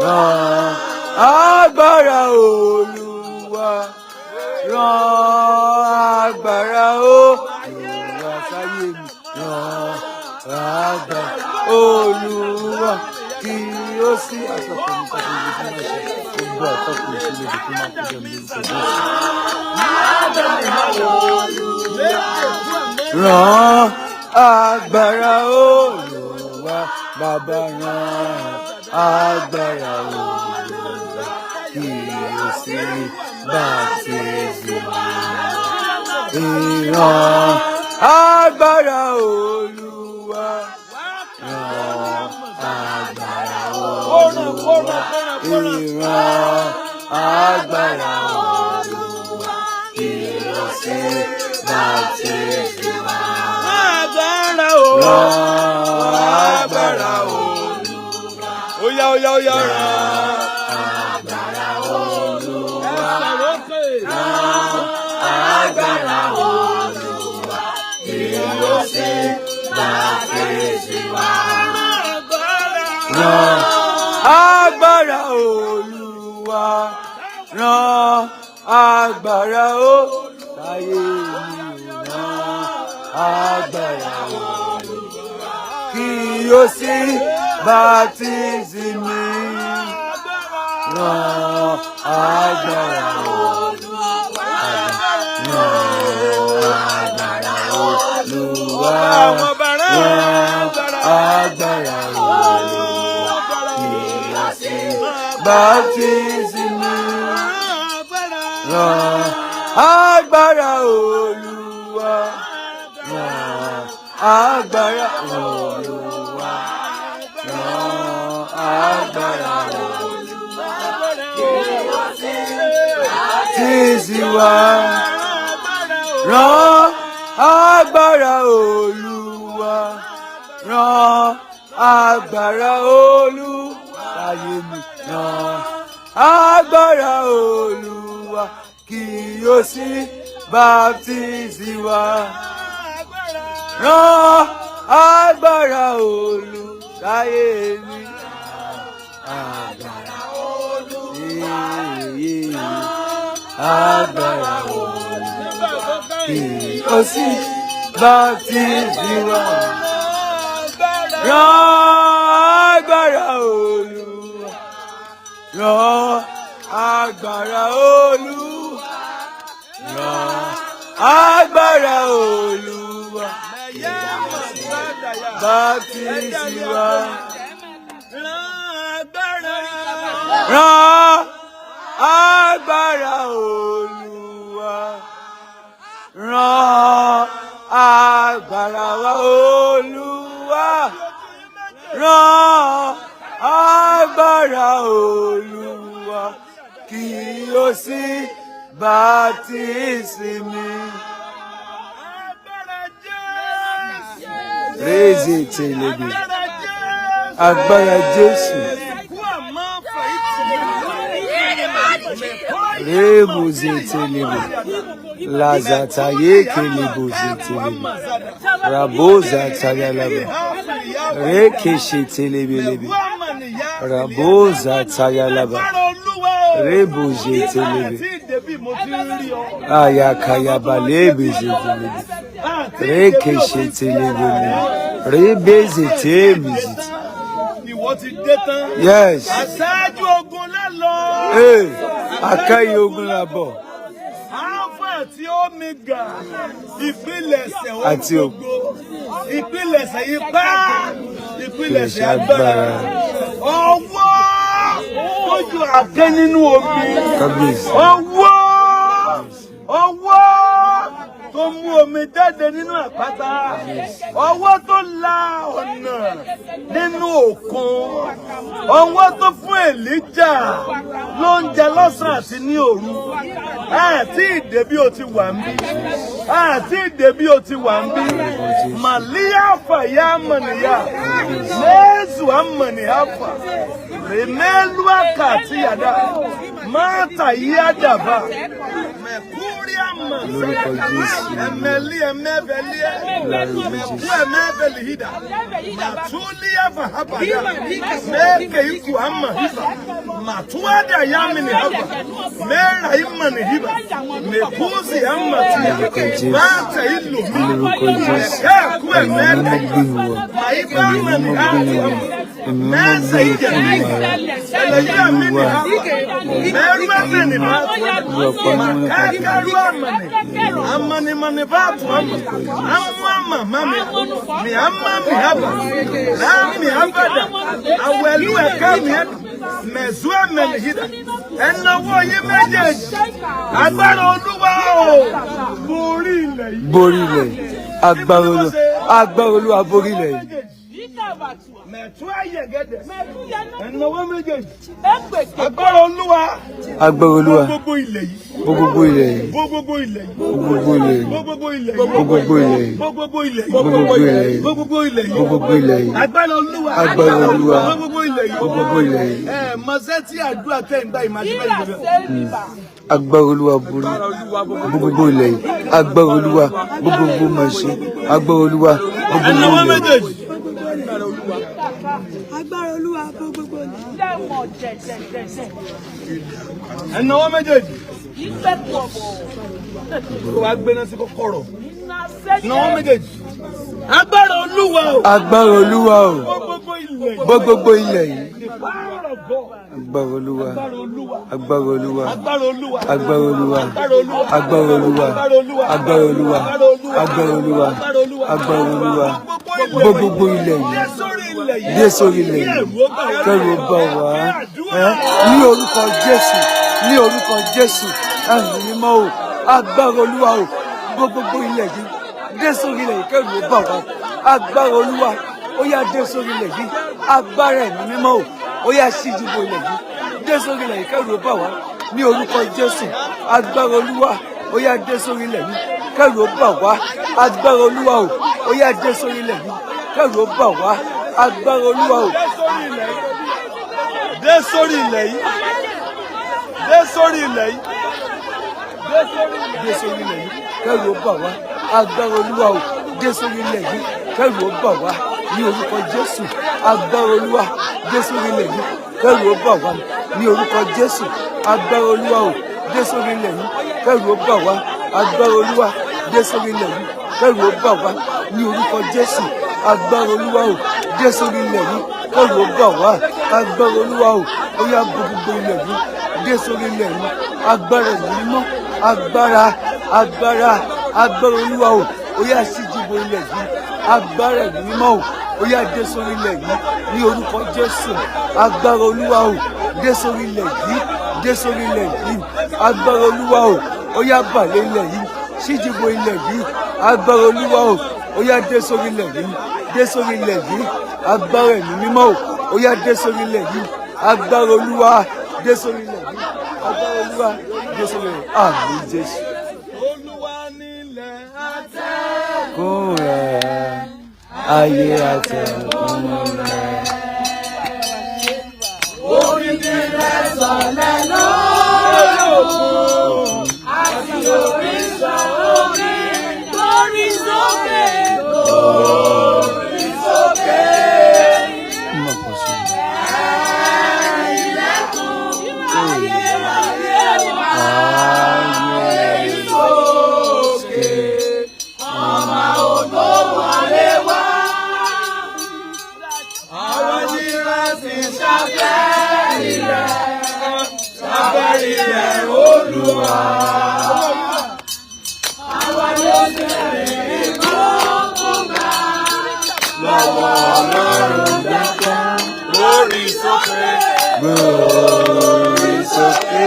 Rán agbára Olúwa, rán agbára Olúwa sáyé mi. Rán agbára Olúwa, kí ó sì àtọkùnrin tàbí ibi tí wọ́n ṣe gbogbo àtọkùnrin sí lè dìkú máa kúrò ní orúkọ Jésù. Rán agbára Olúwa, bàbá rán agbára Olúwa, kí ó sì baptize mi. Rán agbára Olúwa, rán agbára Olúwa, rán agbára Olúwa, kí ó sì baptize mi. Rán agbára Olúwa, Oya, oya, oya, rán agbára Olúwa, rán agbára Olúwa, kí ó sì baptize wa. Rán agbára Olúwa, rán agbára Olúwa, rán agbára Olúwa, kí ó sì baptize mi. Rán agbára Olúwa, rán agbára Olúwa, rán agbára Olúwa, kí ó sì baptize mi. Rán agbára Olúwa, rán agbára Olúwa, rán agbára Olúwa, kí ó sì baptize wa. Rán agbára Olúwa, rán agbára Olúwa láyé mi. Rán agbára Olúwa, kí ó sì baptize wa. Rán agbára Olúwa láyé mi. Agbára Olúwa, agbára Olúwa, kí o sì bá ti sí wa. Rán agbára Olúwa, rán agbára Olúwa, rán agbára Olúwa, bá ti sí wa. Rán agbára Olúwa, rán agbára wa Olúwa, rán agbára Olúwa, kí o sì baptize-mi. Reze telebe, agbára Jésù. Rebuze telebe, lazataye keleboze telebe, raboza tayalaba, rekeshe telebelebe, raboza tayalaba, rebuze telebe, ayakayabalebeze telebe, rekeshe telebelebe, rebeze temiziti. Yes. Aṣáájú ogun lálọ. Akẹ́yìn ogun lábọ̀. Alpha àti Omega. Ìpilẹ̀ṣẹ̀ ohun gbogbo. Ìpilẹ̀ṣẹ̀ ipá. Ìpilẹ̀ṣẹ̀ agbára. Ọwọ́ ojú àtẹ nínú omi. Ọwọ́ tó mú omi jáde nínú àpáta. Ọwọ́ tó la ọ̀nà nínú òkun. Ọwọ́ tó fún Èlíjà lóúnjẹ lọ́sàn àti ní òru. Àti ìdè bí o ti wà ń bí. Àti ìdè bí o ti wà ń bí. Màlíà fàyà mọ̀nìyà. Mẹ́sù àmọ̀nìyà fà. Rèmẹ́lú àkàtì yàdá. Máta yí àdàbà. Mẹ̀kúrí àmọ̀. Ẹ̀mẹ̀lí ẹ̀mẹ́bẹ̀lí ẹ̀. Mẹ̀kú ẹ̀mẹ́bẹ̀lí hídà. Màtúlí àfàhàbàdà. Mẹ́kẹ̀ ikú àmọ̀ híbà. Màtúwádà yámi ní hàbà. Mẹ́ra ìmọ̀ ní híbà. Mẹ̀kúsì àmọ̀ tìyà. Máta ìlú mi. Ẹ̀kú ẹ̀mẹ́bẹ̀lí. Màíbá àmọ̀ ní hàbà. Mẹ́sẹ̀ ìjẹ̀ ní hàbà. Ẹlẹ́yà mi ní hàbà. Mẹ́rú ẹ̀mẹ́ ní hàbà. Màkàkàrú àmàní. Amani mani batu amma mami mi amma mi haba la mi habada awelu eka mi mezu ameni hida ẹnáwó yín méjèèjì agbára Olúwa o borí ilẹ̀ yìí. Borí ilẹ̀ agbára Olúwa borí ilẹ̀ yìí. Mẹ̀tú ayẹ̀gẹ́dẹ̀ ẹnáwó méjèèjì agbára Olúwa. Agbára Olúwa gbogbo ilẹ̀ yìí. Gbogbo ilẹ̀ yìí. Gbogbo ilẹ̀ yìí. Gbogbo ilẹ̀ yìí. Gbogbo ilẹ̀ yìí. Gbogbo ilẹ̀ yìí. Gbogbo ilẹ̀ yìí. Gbogbo ilẹ̀ yìí. Gbogbo ilẹ̀ yìí. Gbogbo ilẹ̀ yìí. Agbára Olúwa. Agbára Olúwa. Gbogbo ilẹ̀ yìí. Gbogbo ilẹ̀ yìí. Mọ̀sẹ́ tí àdúrà tẹ̀ ń gbà ìmájúmẹ́ ìgbẹ́. Agbára Olúwa borí gbogbo ilẹ̀ yìí. Agbára Olúwa gbogbo mọ̀ọ́ṣẹ́. Agbára Olúwa gbogbo ilẹ̀ yìí. Agbára Olúwa gbogbo ilẹ̀. Ẹnáwó méjèèjì. Kó wá gbéná sí kọ́kọ́rọ̀. Ẹnáwó méjèèjì. Agbára Olúwa o. Agbára Olúwa o. Gbogbo ilẹ̀ yìí. Agbára Olúwa. Agbára Olúwa. Agbára Olúwa. Agbára Olúwa. Agbára Olúwa. Agbára Olúwa. Agbára Olúwa. Agbára Olúwa. Gbogbo ilẹ̀ yìí. Dé sórí ilẹ̀ yìí. Kẹ́rù bá wá. Ní orúkọ Jésù. Ní orúkọ Jésù. Ẹ̀mí mímọ́ o. Agbára Olúwa o. Gbogbo ilẹ̀ yìí. Dé sórí ilẹ̀ yìí. Kẹ́rù bá wá. Agbára Olúwa. Ó yá dé sórí ilẹ̀ yìí. Agbára ẹ̀mí mímọ́ o. Ó yá ṣíjú bo ilẹ̀ yìí. Dé sórí ilẹ̀ yìí. Kẹ́rù bá wá. Ní orúkọ Jésù. Agbára Olúwa. Ó yá dé sórí ilẹ̀ yìí. Kẹ́rù bá wá. Agbára Olúwa o. Ó yá dé sórí ilẹ̀ yìí. Kẹ́rù bá wá. Agbára Olúwa o. Dé sórí ilẹ̀ yìí. Dé sórí ilẹ̀ yìí. Dé sórí ilẹ̀ yìí. Kẹ́rù bá wá. Agbára Olúwa o. Dé sórí ilẹ̀ yìí. Kẹ́rù bá wá. Ní orúkọ Jésù. Agbára Olúwa. Dé sórí ilẹ̀ yìí. Kẹ́rù bá wá. Ní orúkọ Jésù. Agbára Olúwa o. Dé sórí ilẹ̀ yìí. Kẹ́rù bá wá. Agbára Olúwa. dé sórí ilẹ̀ yìí kẹ́rù ó bà wá ní orúkọ Jésù agbára Olúwa o dé sórí ilẹ̀ yìí kẹ́rù ó bà wá agbára Olúwa o ó yá gbogbo ilẹ̀ yìí dé sórí ilẹ̀ yìí agbára mímọ́ agbára Olúwa o ó yá síjìbò ilẹ̀ yìí agbára mímọ́ o ó yá dé sórí ilẹ̀ yìí ní orúkọ Jésù agbára Olúwa o dé sórí ilẹ̀ yìí dé sórí ilẹ̀ yìí agbára Olúwa o ó yá balẹ̀ ilẹ̀ yìí síjìbò ilẹ̀ yìí agbára Olúwa o ó yá dé sórí ilẹ̀ yìí dé sórí ilẹ̀ yìí agbára ẹ̀mí mímọ́ o ó yá dé sórí ilẹ̀ yìí agbára Olúwa dé sórí ilẹ̀ yìí agbára Olúwa dé sórí ilẹ̀ yìí àmín Jésù. Olúwa nílẹ̀ àtẹ́. Kún rẹ̀ ayé àtẹ̀kùn rẹ̀. Orí kílẹ̀ sọ̀lẹ̀ lọ́wọ́ àti orísun omi lórí sókè lórí sókè. Ilẹ̀kùn ayé wà ayé sókè ọmọ ògo wọlé wá. Àwọn nílá ti ṣàfẹ́rí rẹ̀ Olúwa. Àwọn yóò tẹ̀lé ìgbókùnbà lọ́wọ́ Ọlọ́run dákẹ́ lórí sókè. Lórí sókè.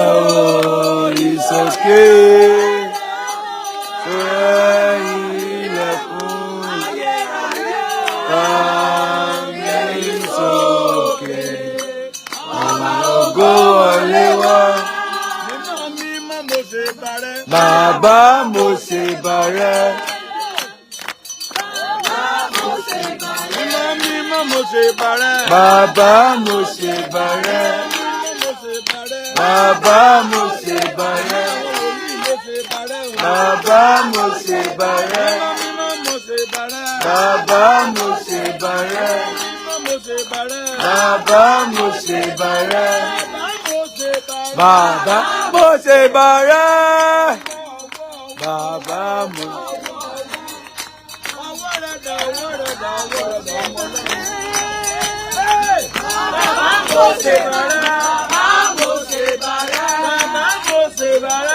Lórí sókè, ilẹ̀kùn ayé sókè, ọmọ ògo wọlé wá. Bàbá mo ṣe bàrẹ́. Bàbá mo ṣe bàrẹ́. Bàbá mo ṣe bàrẹ́. Bàbá mo ṣe bàrẹ́. Bàbá mo ṣe bàrẹ́. Bàbá mo ṣe bàrẹ́. Bàbá mo ṣe bàrẹ́. Bàbá mo.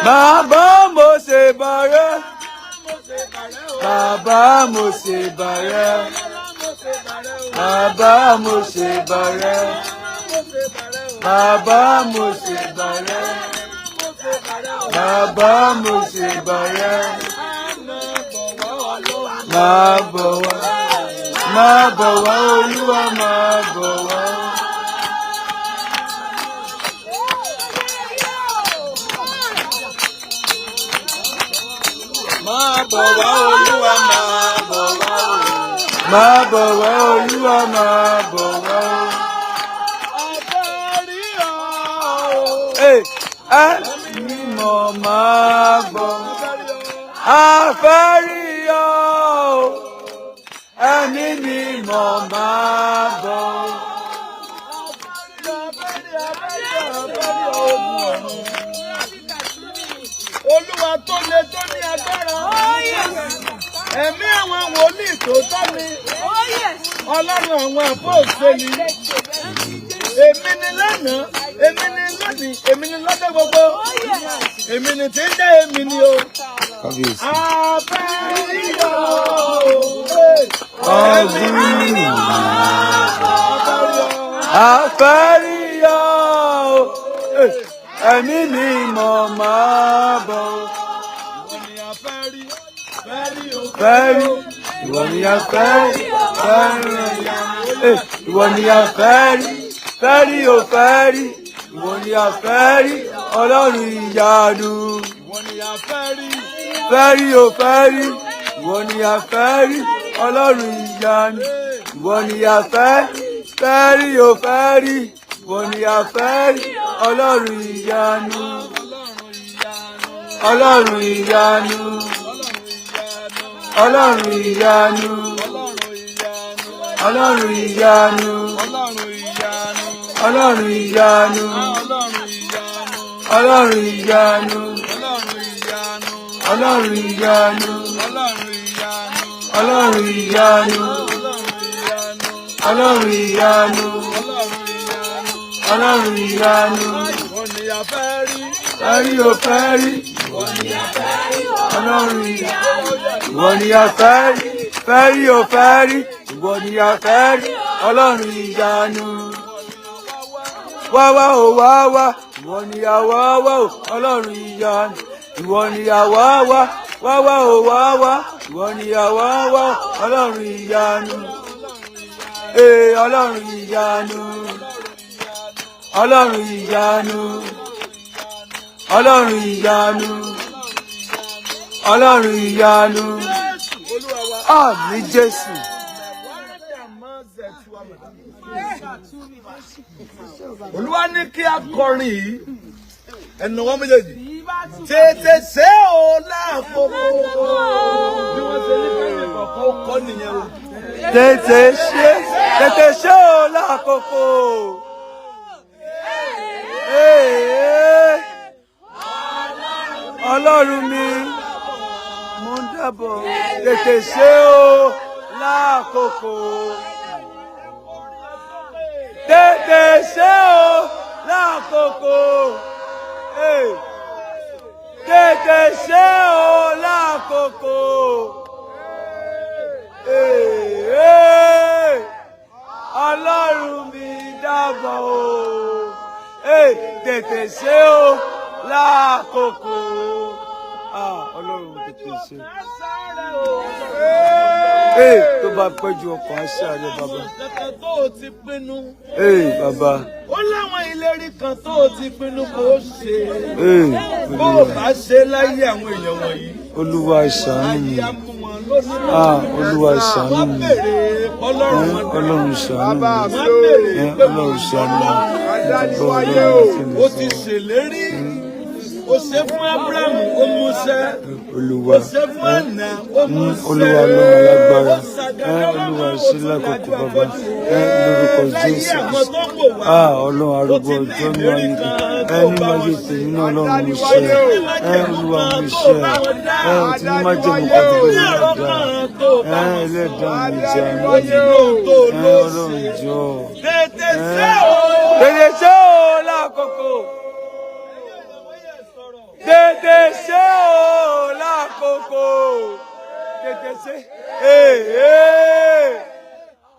Bàbá mo ṣe bàrẹ́. Bàbá mo ṣe bàrẹ́. Bàbá mo ṣe bàrẹ́. Bàbá mo ṣe bàrẹ́. Bàbá mo ṣe bàrẹ́. Máa bọ̀ wá. Máa bọ̀ wá Olúwa máa bọ̀ wá. Máa bọ̀ wá Olúwa máa bọ̀ wá. Máa bọ̀ wá Olúwa máa bọ̀ wá. Ẹ̀mí mímọ́ máa bọ̀. Afẹ́rí ọ. Ẹ̀mí mímọ́ máa bọ̀. Olúwa tó le tó ní agbára. Ẹ̀mí àwọn wòlíì tó tọ́ ni. Ọlọ́run àwọn àpọ́ọ̀sẹ́lì. Èmi ni lánàá, èmi ni lónìí, èmi ni lọ́jọ́ gbogbo. Èmi ni tí ń jẹ́ èmi ni o. Afẹ́ríyọ̀. Afẹ́ríyọ̀. Ẹ̀mí mímọ́ máa bọ̀. Fẹ́rí, ìwọ ni a fẹ́rí, fẹ́rí, ìwọ ni a fẹ́rí, fẹ́rí o fẹ́rí, ìwọ ni a fẹ́rí, Ọlọ́run ìyanu. ìwọ ni a fẹ́ rí. Fẹ́ rí o fẹ́ rí, ìwọ ni a fẹ́ rí, Ọlọ́run ìyanu. Ìwọ ni a fẹ́ rí o fẹ́ rí, ìwọ ni a fẹ́ rí, Ọlọ́run ìyanu. Ọlọ́run ìyanu. Ọlọ́run ìyanu. Ọlọ́run ìyanu. Ọlọ́run ìyanu. Ọlọ́run ìyanu. Ọlọ́run ìyanu. Ọlọ́run ìyanu. Ọlọ́run ìyanu. Ọlọ́run ìyanu. Ìwọ ni a fẹ́ rí. Fẹ́ rí o fẹ́ rí. Ọlọ́run ìyanu. Ìwọ ni a fẹ́ rí. Fẹ́ rí o fẹ́ rí. Ìwọ ni a fẹ́ rí. Ọlọ́run ìyanu. Wá wá o wá wá. Ìwọ ni a wá wá o. Ọlọ́run ìyanu. Ìwọ ni a wá wá. Wá wá o wá wá. Ìwọ ni a wá wá. Ọlọ́run ìyanu. Ọlọ́run ìyanu. Ọlọ́run ìyanu. Ọlọ́run ìyanu. Ọlọ́run ìyanu. Àmín Jésù. Olúwa ní kí a kọrin yìí. Ẹnu wọn méjèèjì. Tètè ṣe o láàkókò. Bí wọ́n ṣe ní kẹ́yìn kọ̀ọ̀kan ó kọ́ nìyẹn o. Tètè ṣe o lákòókò. Ọlọ́run mi, mo ń dábọ̀. Tètè ṣe o lákòókò. Tètè ṣe o lákòókò. Tètè ṣe o lákòókò. Ọlọ́run mi dábọ̀ o. Tètè ṣe o lákòókò. Ọlọ́run tètè ṣe. Tó bá pẹ́ ju ọkàn aṣáájú bàbá. Tó o ti pinnu. Bàbá. Ó láwọn ìlérí kan tó o ti pinnu kó o ṣe. Bó o bá ṣe láyé àwọn èèyàn wọ̀nyí. Olúwa ṣàánú mi. Olúwa ṣàánú mi. Ọlọ́run ṣàánú mi. Ọlọ́run ṣàánú mi. O ti ṣèlérí. O ṣe fún Ábúráhámù, ó múṣẹ. Olúwa. O ṣe fún Ànà, ó múṣẹ. Olúwa lọ́run lágbára. Olúwa ṣe lákòókò bàbá. Lórúkọ Jésù. Ọlọ́run arúgbó ọjọ́ ní ayé. Ní májè tèmi náà Ọlọ́run mo ṣe. Olúwa mo ṣe. Tí ní májè mo kọ́ tó bẹ̀rẹ̀ ẹlẹ́dàá. Ẹlẹ́dàá mi jẹ́ àmì. Ọlọ́run jọ. Tètè ṣe o. Tètè ṣe o lákòókò. Tètè ṣe o lákòókò. Tètè ṣe.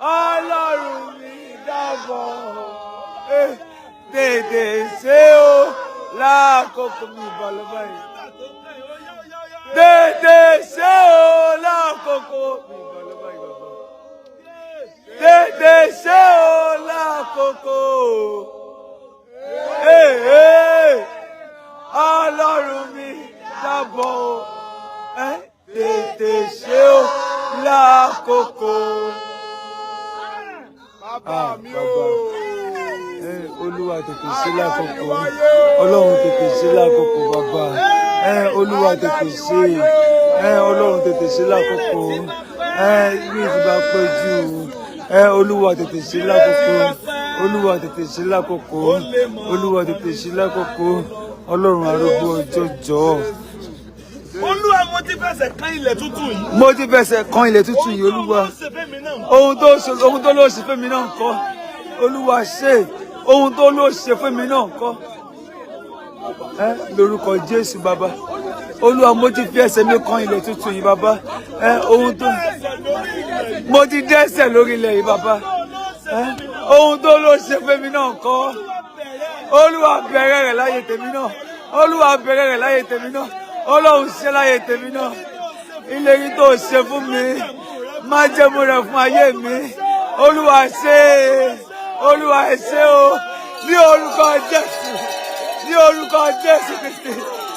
Ọlọ́run mi dábọ̀. Tètè ṣe o lákòókò mi ìbàlẹ̀ báyìí. Tètè ṣe o lákòókò mi ìbàlẹ̀ báyìí bàbá. Tètè ṣe o lákòókò. Ọlọ́run mi dábọ̀ o. Tètè ṣe o lákòókò. Bàbá mi o. Olúwa tètè ṣe lákòókò. Ọlọ́run tètè ṣe lákòókò bàbá. Olúwa tètè ṣe. Ọlọ́run tètè ṣe lákòókò. Ilé ìdìbò pẹ́ jù. Olúwa tètè ṣe lákòókò. Olúwa tètè ṣe lákòókò. Olúwa tètè ṣe lákòókò. Ọlọ́run arúgbó ọjọ́ jọ̀ọ́. Olúwa mo ti fẹsẹ̀ kan ilẹ̀ tútù yìí. Mo ti fẹsẹ̀ kan ilẹ̀ tútù yìí Olúwa. Ohun tó ló ṣe fẹ́mi náà ńkọ́. Olúwa ṣe ohun tó ló ṣe fẹ́mi náà ńkọ́. Lórúkọ Jésù bàbá. Olúwa mo ti fi ẹsẹ̀ mi kan ilẹ̀ tútù yìí bàbá. Ohun tó mo ti dẹ́ṣẹ̀ lórí ilẹ̀ yìí bàbá. Ohun tó ló ṣe fẹ́mi náà ńkọ́. Olúwa bẹ̀rẹ̀ rẹ̀ láyé tèmi náà. Olúwa bẹ̀rẹ̀ rẹ̀ láyé tèmi náà. Ọlọ́run ṣe láyé tèmi náà. Ìlérí tó ṣe fún mi. Májẹ̀mú rẹ̀ fún ayé mi. Olúwa ṣe. Olúwa ṣe o. Ní orúkọ Jésù. Ní orúkọ Jésù Kristi.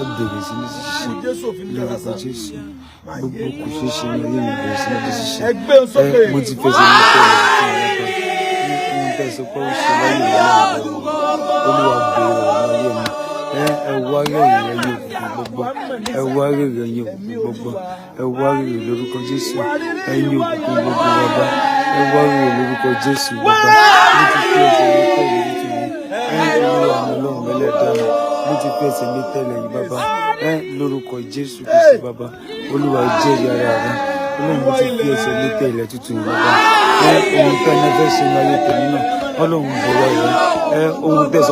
ẹ bẹ̀rẹ̀ sí ní ṣiṣẹ́ lórúkọ Jésù gbogbo kò ṣeé ṣe ní ayé mi bẹ̀rẹ̀ sí ní ṣiṣẹ́ mo ti fẹsẹ̀ ní tẹ̀lé sọ pé ó ṣe láyé mi Olúwa bẹ̀rẹ̀ ayé mi ẹ wá rẹ̀ yẹn gbogbo ẹ wá rẹ̀ yẹn gbogbo ẹ wá rẹ̀ lórúkọ Jésù ẹ̀yin òkùnkùn gbogbo bàbá ẹ wá rẹ̀ lórúkọ Jésù bàbá mo ti fi ẹsẹ̀ mi tẹ̀lé nítorí Olúwa àwọn Ọlọ́run mẹ́lẹ́dàá mi mo ti fi ẹsẹ̀ mi tẹ̀lé yìí bàbá lórúkọ Jésù Kristi bàbá Olúwa jẹ́rìí ara rẹ̀ Ọlọ́run mo ti fi ẹsẹ̀ mi tẹ̀lé tuntun yìí bàbá ohun tẹ́ ẹ fẹ́ ṣe ní ayé tèmi náà Ọlọ́run bẹ̀rẹ̀ rẹ̀ ohun tẹ́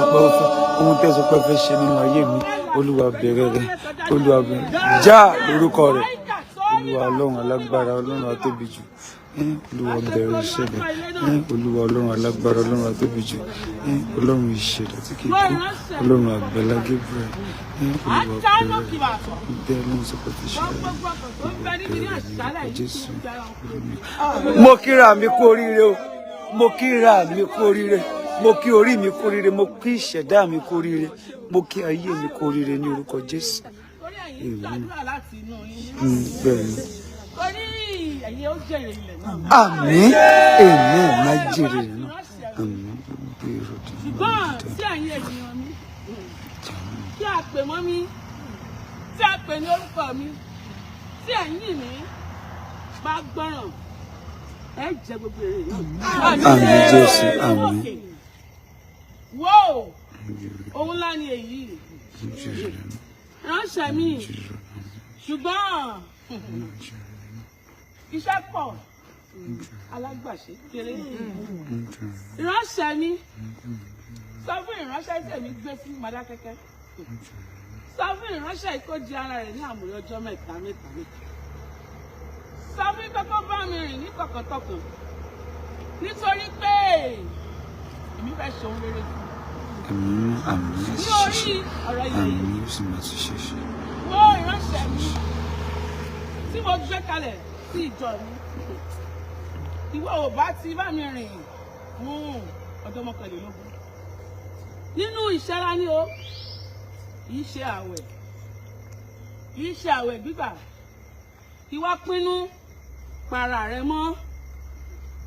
sọ pé fẹ́ ṣe nínú ayé mi Olúwa bẹ̀rẹ̀ rẹ̀ Olúwa bẹ̀rẹ̀ já lórúkọ rẹ̀ Olúwa Ọlọ́run alágbára Ọlọ́run atóbi jù Olúwa bẹ̀rẹ̀ iṣẹ́ rẹ̀ Olúwa Ọlọ́run alágbára Ọlọ́run atóbi jù Ọlọ́run ìṣẹ̀lẹ̀ tí kì í kú Ọlọ́run Àgbàlá Gabriel Olúwa bẹ̀rẹ̀ lóun sọ pé fi ṣe bẹ̀rẹ̀ Jésù. Mo kíra mi kú oríire o, mo kíra mi kú oríire, mo kí orí mi kú oríire, mo kí ìṣẹ̀dá mi kú oríire, mo kí ayé mi kú oríire ní orúkọ Jésù. Bẹ́ẹ̀ ni. Àmín, àmín, má jèrè rẹ̀ náà. Àmín. Ṣùgbọ́n tí àyè ènìyàn mi, tí a pè mọ́ mi, tí a pè ní orúkọ mi, tí ẹ̀yìn mi bá gbọ́ràn, ẹ jẹ gbogbo èrè náà. Àmín Jésù, àmín. Wó! Ohun ńlá ni èyí. Ránṣẹ́ mi, ṣùgbọ́n iṣẹ́ pọ̀ alágbàṣe kéré. Ìránṣẹ́ mi sọ fún ìránṣẹ́ tèmi gbé fún Mọdákẹ́kẹ́. Sọ fún ìránṣẹ́ yìí kó di ara rẹ̀ ní àmúrè ọjọ́ mẹ́ta. Sọ fún kókó bá mi rìn ní tọkàntọkàn nítorí pé èmi fẹ́ ṣe ohun rere fún ní orí ọ̀rọ̀ ilẹ̀ yìí wo ìránṣẹ́ mi tí mo gbé kalẹ̀ sí ìjọ mi ìwọ ò bá ti bá mi rìn fún ọjọ́ mọ́kànlélógún nínú ìṣẹ́ra ni o kìí ṣe àwẹ̀ gbígbà ìwà pinnu para rẹ mọ́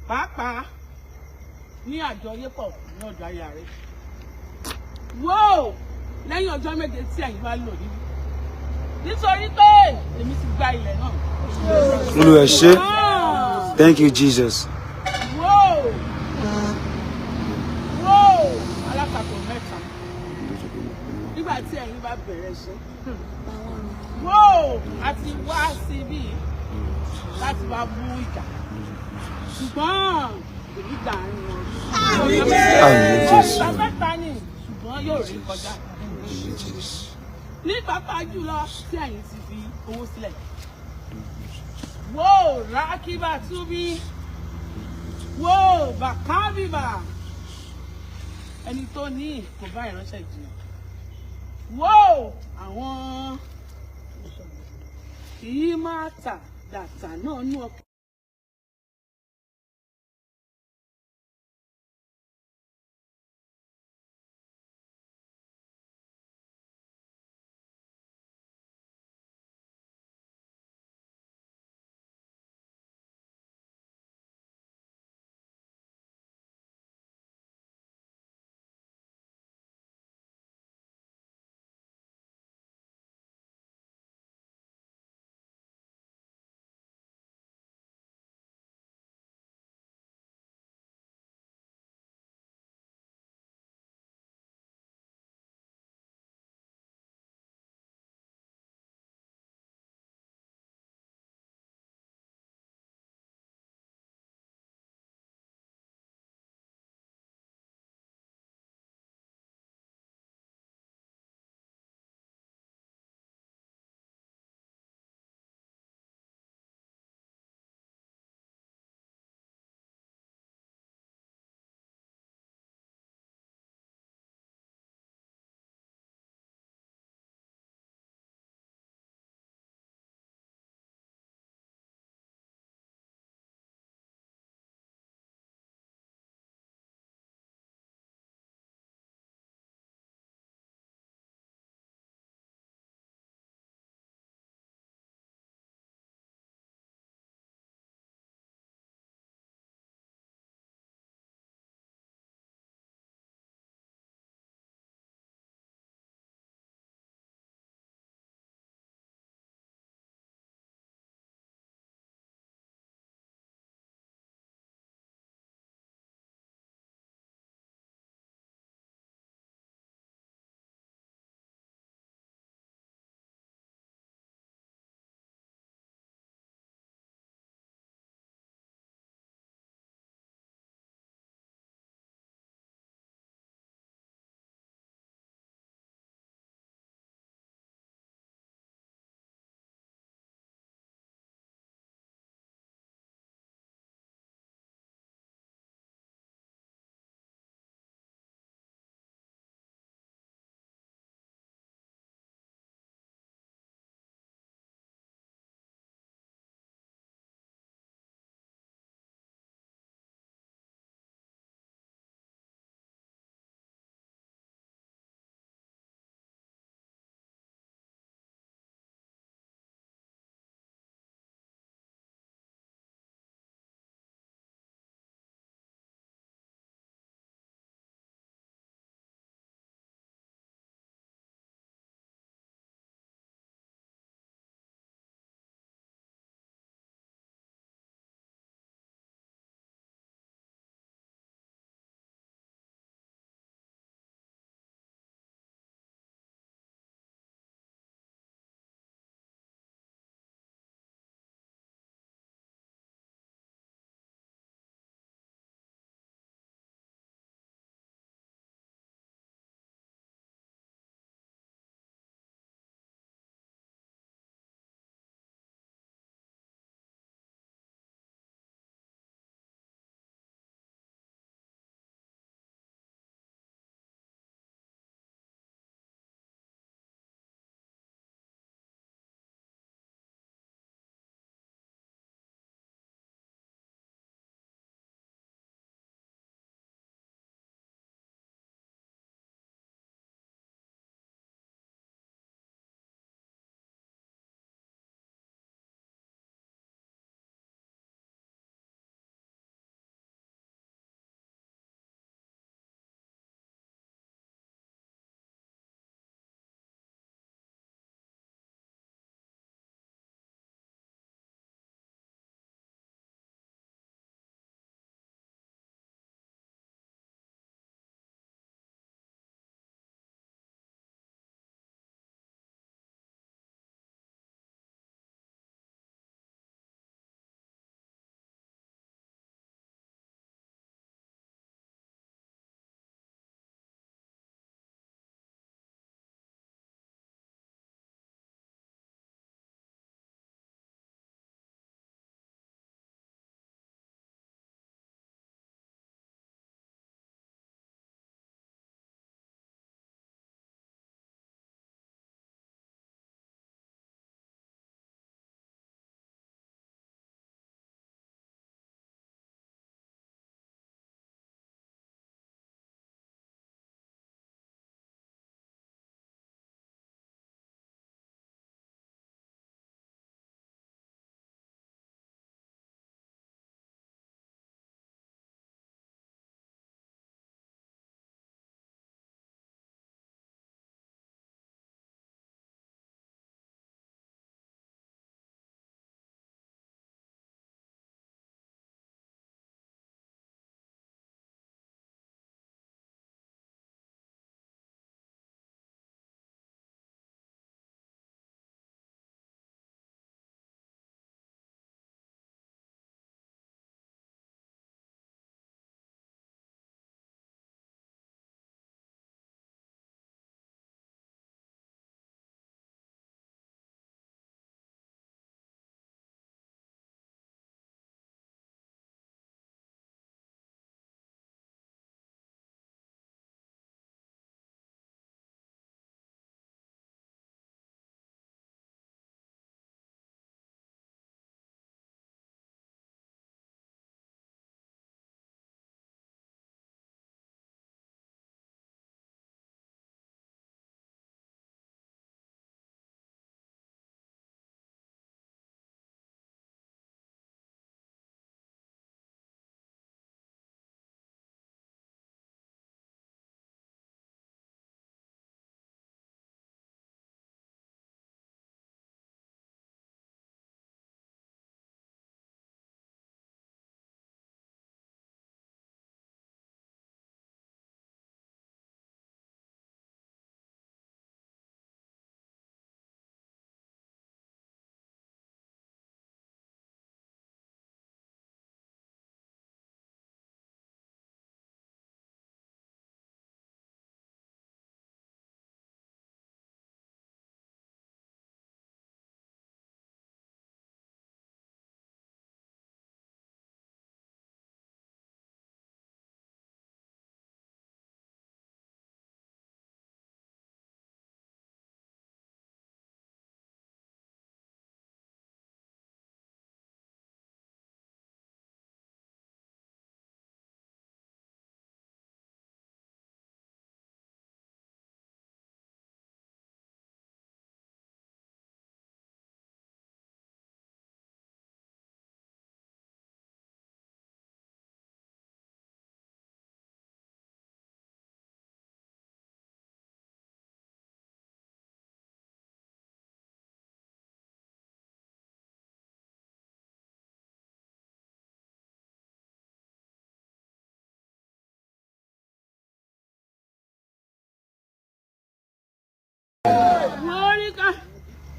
pàápàá ní àjọyépọ̀ ní ọjọ́ ayé rẹ wò lẹ́yìn ọjọ́ méje tí ẹ̀yin bá lò níbí nítorí pé èmi ti gba ilẹ̀ náà. Olúwa ṣé. Thank you, Jesus. Wò alátakò mẹ́ta nígbà tí ẹ̀yin bá bẹ̀rẹ̀ iṣẹ́ wò a ti wá síbí láti wá bú ìjà ṣùgbọ́n èyí gbà ń wọn. Ìgbà mẹ́ta ni ṣùgbọ́n yóò rí kọjá. Ní pàápàá jùlọ tí ẹ̀yin ti fi owó sílẹ̀. Wò rákìbà túbí. Wò bàkábìbà. Ẹni tó ní kò bá ìránṣẹ́ ìjìnà. Wò àwọn kìí máa tà dàtà náà nú ọkọ̀.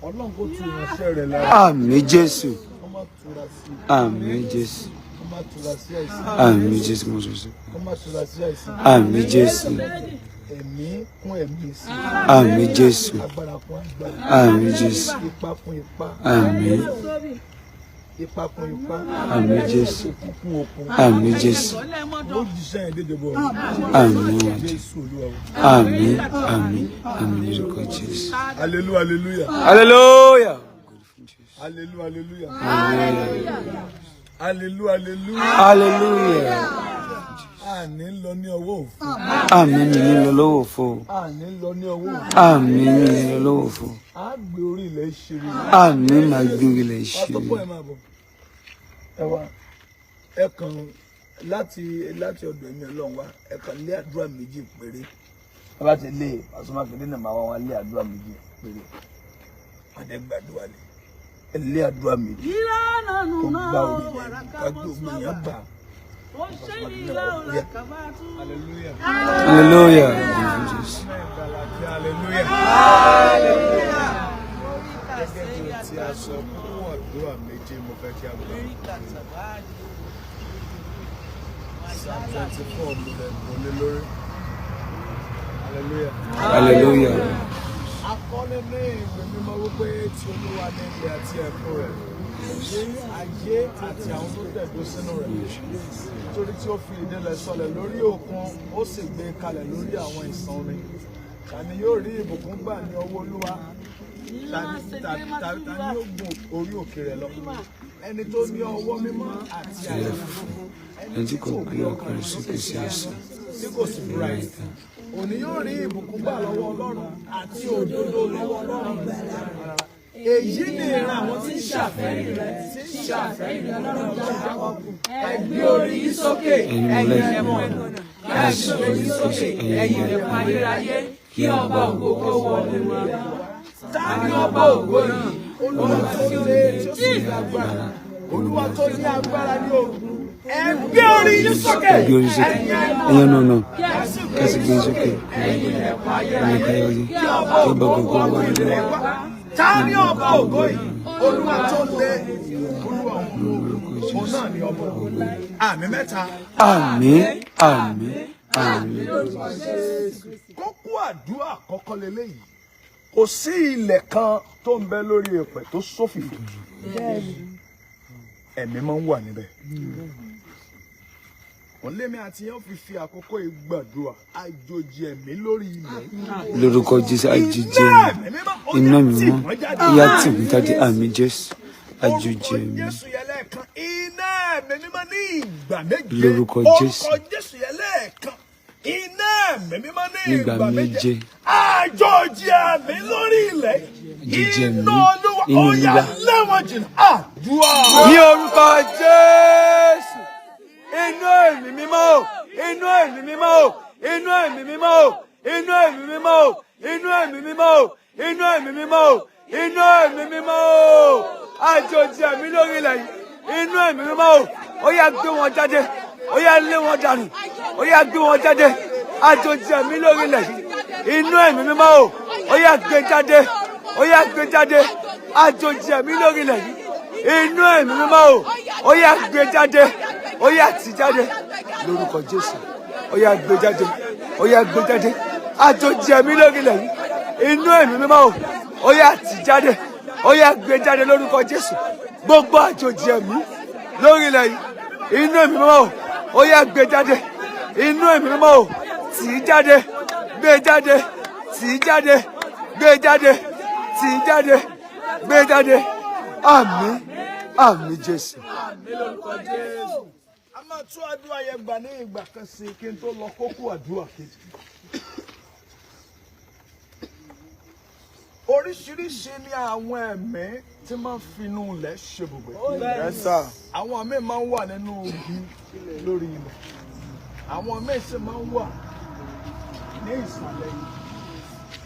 Ọlọ́run kò tu ìránṣẹ́ rẹ̀ lára. Àmín Jésù. Ọmọ tura sí. Àmín Jésù. Ọmọ tura sí àìsàn. Àmín Jésù mo sọ. Ọmọ tura sí àìsàn. Àmín Jésù. Ẹ̀mí kún ẹ̀mí sí. Àmín Jésù. Agbára kún agbára. Àmín Jésù. Ipá kún ipá. Àmín. Ipa kún ipá. Àmín Jésù. Okun kún okun. Àmín Jésù. Lójúṣẹ́ yẹn dédé bọ̀. Àmín. Jésù Olúwa. Àmín. Àmín. Àmín lórúkọ Jésù. Hallelujah, hallelujah. Hallelujah. Hallelujah, hallelujah. Hallelujah. Hallelujah, hallelujah. Hallelujah. Àní lọ ní ọwọ́ òfo. Àmín mi ní lọ lọ́wọ́ òfo. Àní lọ ní ọwọ́ òfo. Àmín mi ní lọ lọ́wọ́ òfo. Á gbé orí ilẹ̀ ìṣeré. Àmín máa gbé ilẹ̀ ìṣeré. Pásítọ̀ ẹ máa bọ̀. Ẹ wá ẹ kàn láti ọ̀dọ̀ ẹ̀mí Ọlọ́run wá ẹ kàn lé àdúrà méjì péré. Bàbá ti lé Àsọmákindé náà máa wá lé àdúrà méjì péré. Adé gbàdúrà lé. Ẹ lé àdúrà méjì. Ó gbá orí ilẹ̀ ká gbé omi yẹn gbà. Hallelujah. Hallelujah. Hallelujah. Tí a sọ fún àdúrà méje mo fẹ́ kí a gbà. Psalm 24 mo lè wọlé lórí. Hallelujah. Hallelujah. Akọ́lé ní ìwé mímọ́ wípé tí Olúwa ní ilẹ̀ àti ẹ̀kún rẹ̀, ayé àti àwọn tó tẹ̀dó sínú rẹ̀. Nítorí tí ó fi ìdílé sọlẹ̀ lórí òkun, ó sì gbé kalẹ̀ lórí àwọn ìṣàn omi. Tani yóò rí ìbùkún gbà ní ọwọ́ Olúwa? Tani yóò gùn orí òkè rẹ̀ lọ? Ẹni tó ní ọwọ́ mímọ́ àti àyà funfun. Ẹni tí kò gbé ọkàn rẹ̀ sókè sí asán. Tí kò sì búra ìtàn. Òní yóò rí ìbùkún gbà lọ́wọ́ Ọlọ́run àti òdodo lọ́wọ́ Ọlọ́run. Èyí ni ìran àwọn tí ń ṣàfẹ́rí rẹ̀, tí ń ṣàfẹ́rí rẹ̀ Ọlọ́run Jákọ́bù. Ẹ gbé orí yín sókè, ẹ̀yin ẹ̀mọ́ ẹ̀nà. Ẹ gbé orí yín sókè, ẹ̀yin ẹ̀mọ́ ayérayé, kí ọba ògo kó wọlé wá. Ta ni ọba ògo yìí? Olúwa tó lé tí ó lágbára. Olúwa tó ní agbára ní ogun. Ẹ gbé orí yín sókè, Gbé orí sókè. ẹ̀yin Ẹ̀yin náà. kẹ́sì gbé sókè. ẹ̀yin ẹ̀mọ́ ayérayé, Ayérayé. kí ọba ògo kó wọlé wá. Ta ni ọba ògo yìí? Olúwa tó lé Olúwa òun náà ni ọba ògo. Àmín mẹ́ta. Àmín. Àmín. Àmín. Kókó àdúrà àkọ́kọ́ leléyìí. Kò sí ilẹ̀ kan tó ń bẹ lórí èpẹ̀ tó ṣófìfò. Ẹ̀mí máa ń wà níbẹ̀. Ọ̀lẹ́mi àti yẹn fi àkókò ìgbàdúrà àjòjì ẹ̀mí lórí ilẹ̀. Lórúkọ Jésù àjòjì ẹ̀mí. Iná mi mọ́. Ìyá tì mí jáde. Àmín Jésù. Àjòjì ẹ̀mí. Jésù yẹn lẹ́ẹ̀kan. Iná ẹ̀mí mímọ́ ní ìgbà méje. Lórúkọ Jésù. Orúkọ Jésù yẹn lẹ́ẹ̀kan. Iná ẹ̀mí mímọ́ ní Ìgbà ìgbà méje. méje. Àjòjì ẹ̀mí lórí ilẹ̀. Àjòjì ẹ̀mí Iná Olúwa nínú ó yá Olúwa. lẹ́wọ̀n jìnnà. Àdúrà. Ní orúkọ Jésù. Inú ẹ̀mí mímọ́. Inú ẹ̀mí mímọ́. Inú ẹ̀mí mímọ́. Inú ẹ̀mí mímọ́. Inú ẹ̀mí mímọ́. Inú ẹ̀mí mímọ́. Inú ẹ̀mí mímọ́. Àjòjì ẹ̀mí lórí ilẹ̀ yìí. Inú ẹ̀mí mímọ́. Ó yá gbé wọn jáde. Ó yá lé wọn dànù. Ó yá gbé wọn jáde. Àjòjì ẹ̀mí lórí ilẹ̀ yìí. Inú ẹ̀mí mímọ́. Ó yá gbé jáde. Ó yá gbé jáde. Àjòjì ẹ̀mí lórí ilẹ̀ yìí. Inú ẹ̀mí mímọ́. Ó yá gbé jáde. Ó yá tì jáde. Lórúkọ Jésù. Ó yá gbé jáde. Ó yá gbé jáde. Àjòjì ẹ̀mí lórí ilẹ̀ yìí. Inú ẹ̀mí mímọ́. Ó yá tì jáde. Ó yá gbé jáde lórúkọ Jésù. Gbogbo àjòjì ẹ̀mí lórí ilẹ̀ yìí. Inú ẹ̀mí mímọ́. Ó yá gbé jáde. Inú ẹ̀mí mímọ́. Tì jáde. Gbé jáde. Tì jáde. Gbé jáde. Tì jáde. Gbé jáde. Àmín. Àmín Jésù. Àmín lórúkọ Jésù. A máa tún àdúrà yẹn gbà ní ìgbà kan sí kí n tó lọ kókó àdúrà kejì. Oríṣiríṣi ni àwọn ẹ̀mí tí máa ń finú ilẹ̀ ṣe gbogbo. Àwọn míì máa ń wà nínú ogi lórí ilẹ̀. Àwọn míì sì máa ń wà ní ìsàlẹ̀ yìí.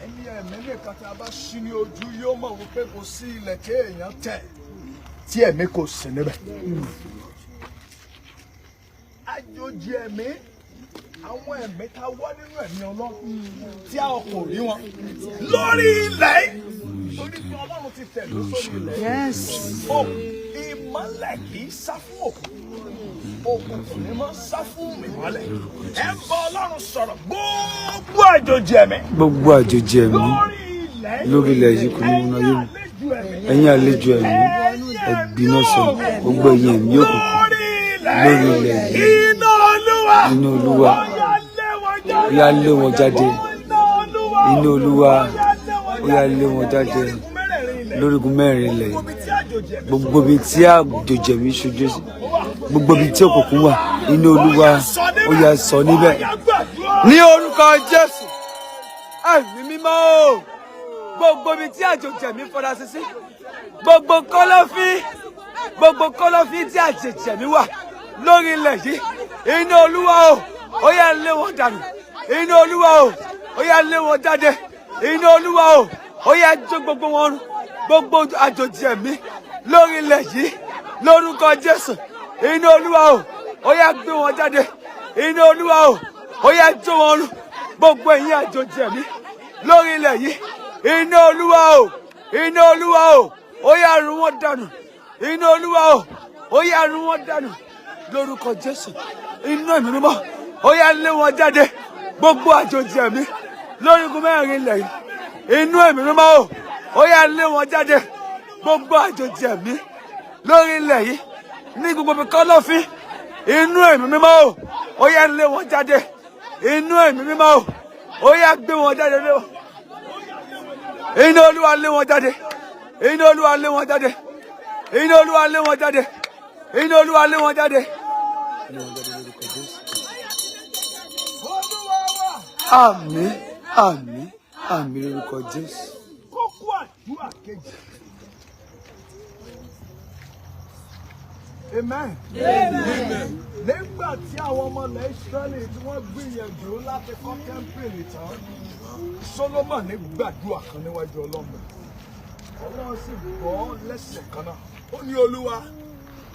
Ẹni ẹ̀mí nìkan tí a bá ṣí ní ojú yóò mọ̀ wípé kò sí ilẹ̀ tí èèyàn tẹ̀ tí ẹ̀mí kò sí níbẹ̀. Àjòjì ẹ̀mí àwọn ẹ̀mí ta wọ́ nínú ẹ̀mí Ọlọ́run tí a kò rí wọn lórí ilẹ̀ torí pé Ọlọ́run ti tẹ̀ lórí ilẹ̀. Ìmọ́lẹ̀ kì í sá fún òkùnkùn ni máa ń sá fún ìmọ́lẹ̀. Ẹ ń bá Ọlọ́run sọ̀rọ̀ gbogbo àjòjì ẹ̀mí. Gbogbo àjòjì ẹ̀mí lórí ilẹ̀ yìí kò ní wọn ayé mi. Ẹ̀yin àlejò ẹ̀mí ẹ̀gbìnà sọ gbogbo ẹ̀yin ẹ̀mí òkùnkùn lórí ilẹ̀ yìí. Iná Olúwa ó yá lé wọn jáde. Iná Olúwa ó yá lé wọn jáde lórígun mẹ́rin ilẹ̀ yìí. Gbogbo ibi tí àjòjì ẹ̀mí ṣojú sí, gbogbo ibi tí òkùnkùn wà, iná Olúwa ó yá sọ níbẹ̀. Ní orúkọ Jésù, ẹ̀mí mímọ́ o, gbogbo ibi tí àjòjì ẹ̀mí fọdá sí, gbogbo kọ́lọ́fín tí àjòjì ẹ̀mí wà lórí ilẹ̀ yìí, iná Olúwa o, ó yá lé wọn dànù. Iná Olúwa o, ó yá lé wọn jáde. Iná Olúwa o, ó yá jó gbogbo wọn run. Gbogbo àjòjì ẹ̀mí lórí ilẹ̀ yìí lórúkọ Jésù. Iná Olúwa o, ó yá gbé wọn jáde. Iná Olúwa o, ó yá jó wọn run. Gbogbo ẹ̀yin àjòjì ẹ̀mí lórí ilẹ̀ yìí, iná Olúwa o, iná Olúwa o, ó yá run wọn dànù. Iná Olúwa o, ó yá run wọn dànù lórúkọ Jésù. Iná ẹ̀mí mímọ́ ó yá lé wọn jáde. Gbogbo àjòjì ẹ̀mí lórígun mẹ́rin ilẹ̀ yìí, inú ẹ̀mí mímọ́ o, ó yá lé wọn jáde. Gbogbo àjòjì ẹ̀mí lórí ilẹ̀ yìí ní gbogbo ibi kọ́lọ́fín, inú ẹ̀mí mímọ́ o, ó yá lé wọn jáde. Inú ẹ̀mí mímọ́ o, ó yá gbé wọn jáde. Iná Olúwa lé wọn jáde. Iná Olúwa lé wọn jáde. Iná Olúwa lé wọn jáde. Iná Olúwa lé wọn jáde. Àmín, àmín, àmín lórúkọ Jésù. Kókó àdúrà kejì. Amen. Nígbà tí àwọn ọmọ ilẹ̀ Ísírẹ́lì tí wọ́n gbìyànjú láti kọ́ tẹ́ḿpìlì tán, Sólómọ́nì gbàdúrà kan níwájú Ọlọ́run. Ọlọ́run sì gbọ́ lẹ́sẹ̀ kan náà. Ó ní Olúwa,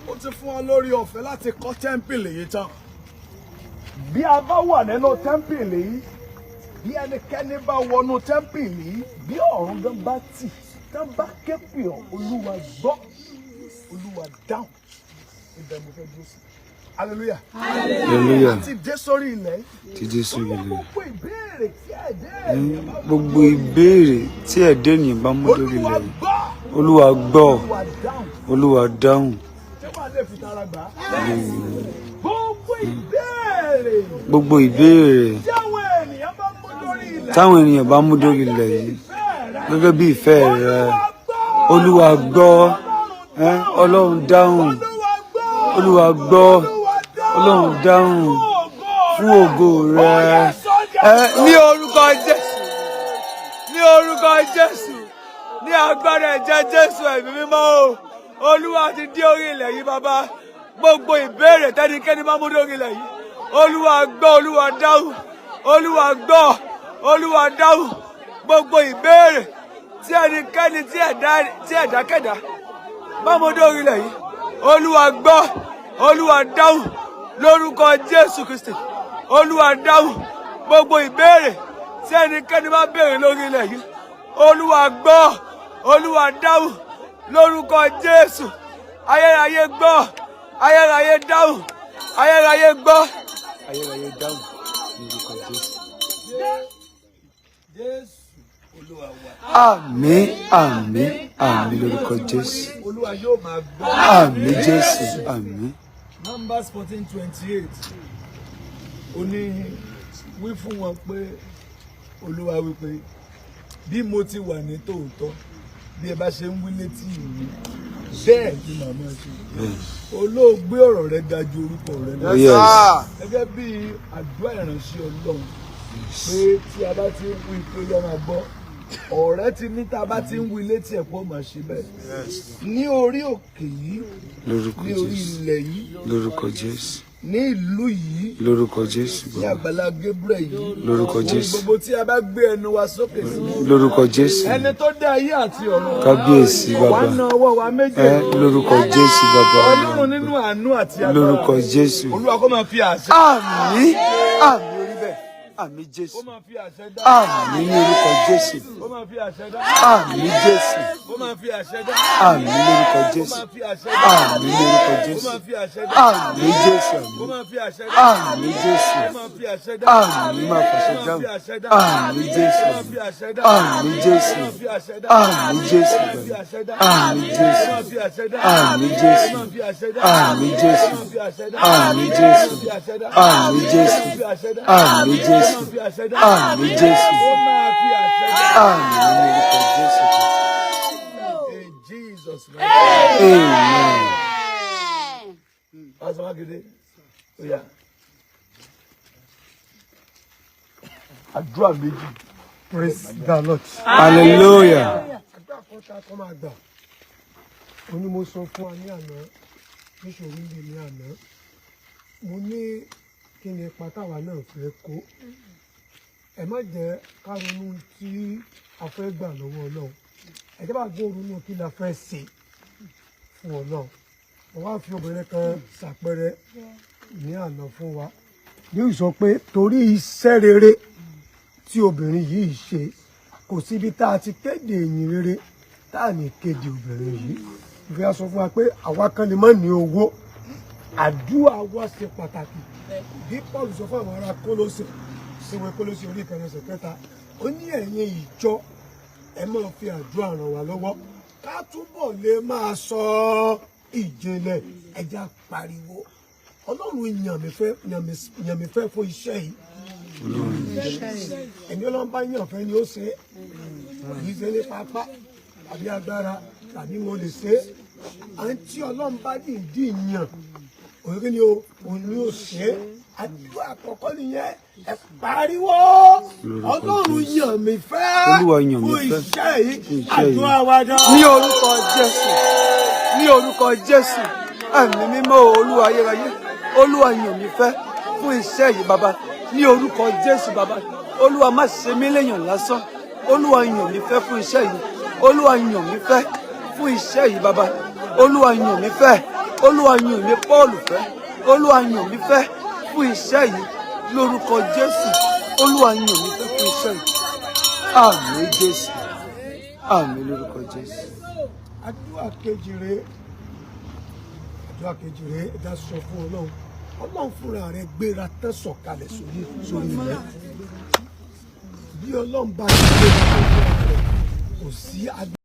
ó ti fún wa lórí ọ̀fẹ́ láti kọ́ tẹ́ḿpìlì yìí tán. Bí a bá wà nínú tẹ́ḿpìlì yìí, bí ẹnikẹ́ni bá wọnú tẹ́ḿpìlì yìí, bí ọ̀run gan bá tì, tán bá ké pè ọ́, Olúwa gbọ́, Olúwa dáhùn. Ibẹ̀ mo fẹ́ dúró sí. Hallelujah. Hallelujah. Ti dé sórí ilẹ̀. Ti dé sórí ilẹ̀. Gbogbo ìbéèrè tí ẹ̀dá ènìyàn bá mú. Gbogbo ìbéèrè tí ẹ̀dá ènìyàn bá mú lórí ilẹ̀ yìí, Olúwa gbọ́, Olúwa dáhùn. Gbogbo ìbéèrè táwọn ènìyàn bá mú lórí ilẹ̀ yìí gẹ́gẹ́ bí ìfẹ́ rẹ, Olúwa gbọ́, Ọlọ́run dáhùn. Olúwa gbọ́, Ọlọ́run dáhùn fún ògo rẹ. Ní orúkọ Jésù, ní orúkọ Jésù, ní agbára ẹ̀jẹ̀ Jésù ẹ̀mí mímọ́ o, Olúwa ti dé orí ilẹ̀ yìí bàbá. Gbogbo ìbéèrè tẹ́nikẹ́ni bá mú lórí ilẹ̀ yìí, Olúwa gbọ́, Olúwa dáhùn. Olúwa gbọ́, Olúwa dáhùn. Gbogbo ìbéèrè tí ẹnikẹ́ni tí ẹ̀dákẹ́dá bá mú lórí ilẹ̀ yìí, Olúwa gbọ́, Olúwa dáhùn lórúkọ Jésù Kristi. Olúwa dáhùn gbogbo ìbéèrè tí ẹnikẹ́ni bá béèrè lórí ilẹ̀ yìí, Olúwa gbọ́, Olúwa dáhùn lórúkọ Jésù. Ayérayé gbọ́, ayérayé dáhùn, ayérayé gbọ́, ayérayé dáhùn lórúkọ Jésù. Àmín, àmín, àmín lórúkọ Jésù. Àmín Jésù, àmín. Numbers 14:28. Ó ní wí fún wọn pé Olúwa wí pé bí mo ti wà ní tòótọ́, bí ẹ bá ṣe ń wí létí mi, bẹ́ẹ̀ ni màmá ṣe. Olóògbé ọ̀rọ̀ rẹ ga ju orúkọ rẹ lọ. Gẹ́gẹ́ bí àdúrà ìránṣẹ́ Ọlọ́run pé tí a bá ti ń wí pé yọ máa gbọ́, ọ̀rẹ́ ti ní tá a bá ti ń wí létí ẹ̀pọ̀ máa ṣe bẹ́ẹ̀. Ní orí òkè yìí, ní orí ilẹ̀ yìí, lórúkọ Jésù. ní ìlú yìí lórúkọ Jésù ní àgbàlá Gabriel yìí lórúkọ Jésù gbogbo tí a bá gbé ẹnu wa sókè sí lórúkọ Jésù ẹni tó dá ayé àti ọ̀run kábíyèsí wà bàbá ná ọwọ́ wa méjèèjì lórúkọ Jésù bàbá Ọlọ́run nínú àánú àti agbára lórúkọ Jésù Olúwa kó máa fi àṣẹ àmín àmín orí bẹ́ẹ̀ àmín Jésù kó máa fi àṣẹ dá àmín ní orúkọ Jésù kó máa fi àṣẹ dá àmín Jésù kó máa fi àṣẹ dá àmín lórúkọ kó Jésù máa fi àṣẹ dá àmín lórúkọ kó Jésù máa fi àṣẹ dá àmín Jésù kó máa fi àṣẹ dá àmín Jésù kó máa fi àṣẹ dá àmín máa fàṣẹ kó máa dáhùn fi àṣẹ dá àmín Jésù kó máa fi àṣẹ dá àmín Jésù kó máa fi àṣẹ dá àmín Jésù kó máa fi àṣẹ dá àmín Jésù kó máa fi àṣẹ dá àmín Jésù kó máa fi àṣẹ dá àmín Jésù kó máa fi àṣẹ dá àmín Jésù kó máa fi àṣẹ dá àmín Jésù kó máa fi àṣẹ dá àmín Jésù kó máa fi àṣẹ dá àmín Jésù kó máa fi àṣẹ dá. àmín lórúkọ Jésù. In Jesus' name. Amen. Pastor Makinde, ó yá. Àdúrà méjì. Praise the Lord. Hallelujah. Àgbà àkọ́ta kan máa gbà. Ó ní mo sọ fún wa ní àná, níṣòro ilé ní àná. Mo ní kí ni ipa táwa náà fẹ́ kó. Ẹ má jẹ́ ká ronú tí a fẹ́ gbà lọ́wọ́ Ọlọ́run. Ẹ jẹ́ bá gbọ́ ronú kí la fẹ́ ṣe fún Ọlọ́run. Mo wá fi obìnrin kan ṣàpẹẹrẹ ní àná fún wa. Yóò sọ pé torí iṣẹ́ rere tí obìnrin yìí ṣe kò síbi tá a ti kéde ìyìn rere tá a ní kéde obìnrin yìí ìfẹ́ sọ fún wa pé àwa kan lè má ní owó àdúrà wa ṣe pàtàkì bí Paul sọ fún àwọn ará Kólósè síwèé Kólósè orí ìkànnì ẹsẹ̀ kẹta ó ní ẹ̀yin ìjọ ẹ máa fi àdúrà ràn wá lọ́wọ́ ká túbọ̀ lè máa sọ ìjìnlẹ̀ ẹja pariwo Ọlọ́run yàn mí fẹ́ fún iṣẹ́ yìí ẹni Ọlọ́run bá yàn fẹ́ ni ó ṣe yìí ṣe ní pápá tàbí agbára tàbí mo lè ṣe àǹtí Ọlọ́run bá dìídì yàn òye ni òun ni ó ṣe àdúrà àkọ́kọ́ nìyẹn ẹ pariwo Ọlọ́run yàn mí fẹ́ fún iṣẹ́ yìí àdúrà wa dá. Ní orúkọ Jésù ní orúkọ Jésù ẹ̀mí mímọ́ Olúwa ayérayé Olúwa yàn mí fẹ́ fún iṣẹ́ yìí bàbá ní orúkọ Jésù bàbá Olúwa má ṣe mí léèyàn lásán Olúwa yàn mí fẹ́ fún iṣẹ́ yìí Olúwa yàn mí fẹ́ fún iṣẹ́ yìí bàbá Olúwa yàn mí fẹ́ Olúwa yàn mí Pọ́ọ̀lù fẹ́ Olúwa yàn mí fẹ́ fún iṣẹ́ yìí lórúkọ Jésù Olúwa yàn mí fẹ́ fún iṣẹ́ yìí àmín Jésù àmín lórúkọ Jésù. àdúrà kejì rèé ẹja sọ fún Ọlọ́run Ọlọ́run fúnra rẹ̀ gbéra tán sọ̀kalẹ̀ sórí ilẹ̀ bí Ọlọ́run bá ti gbéra tán fúnra rẹ̀ kò sí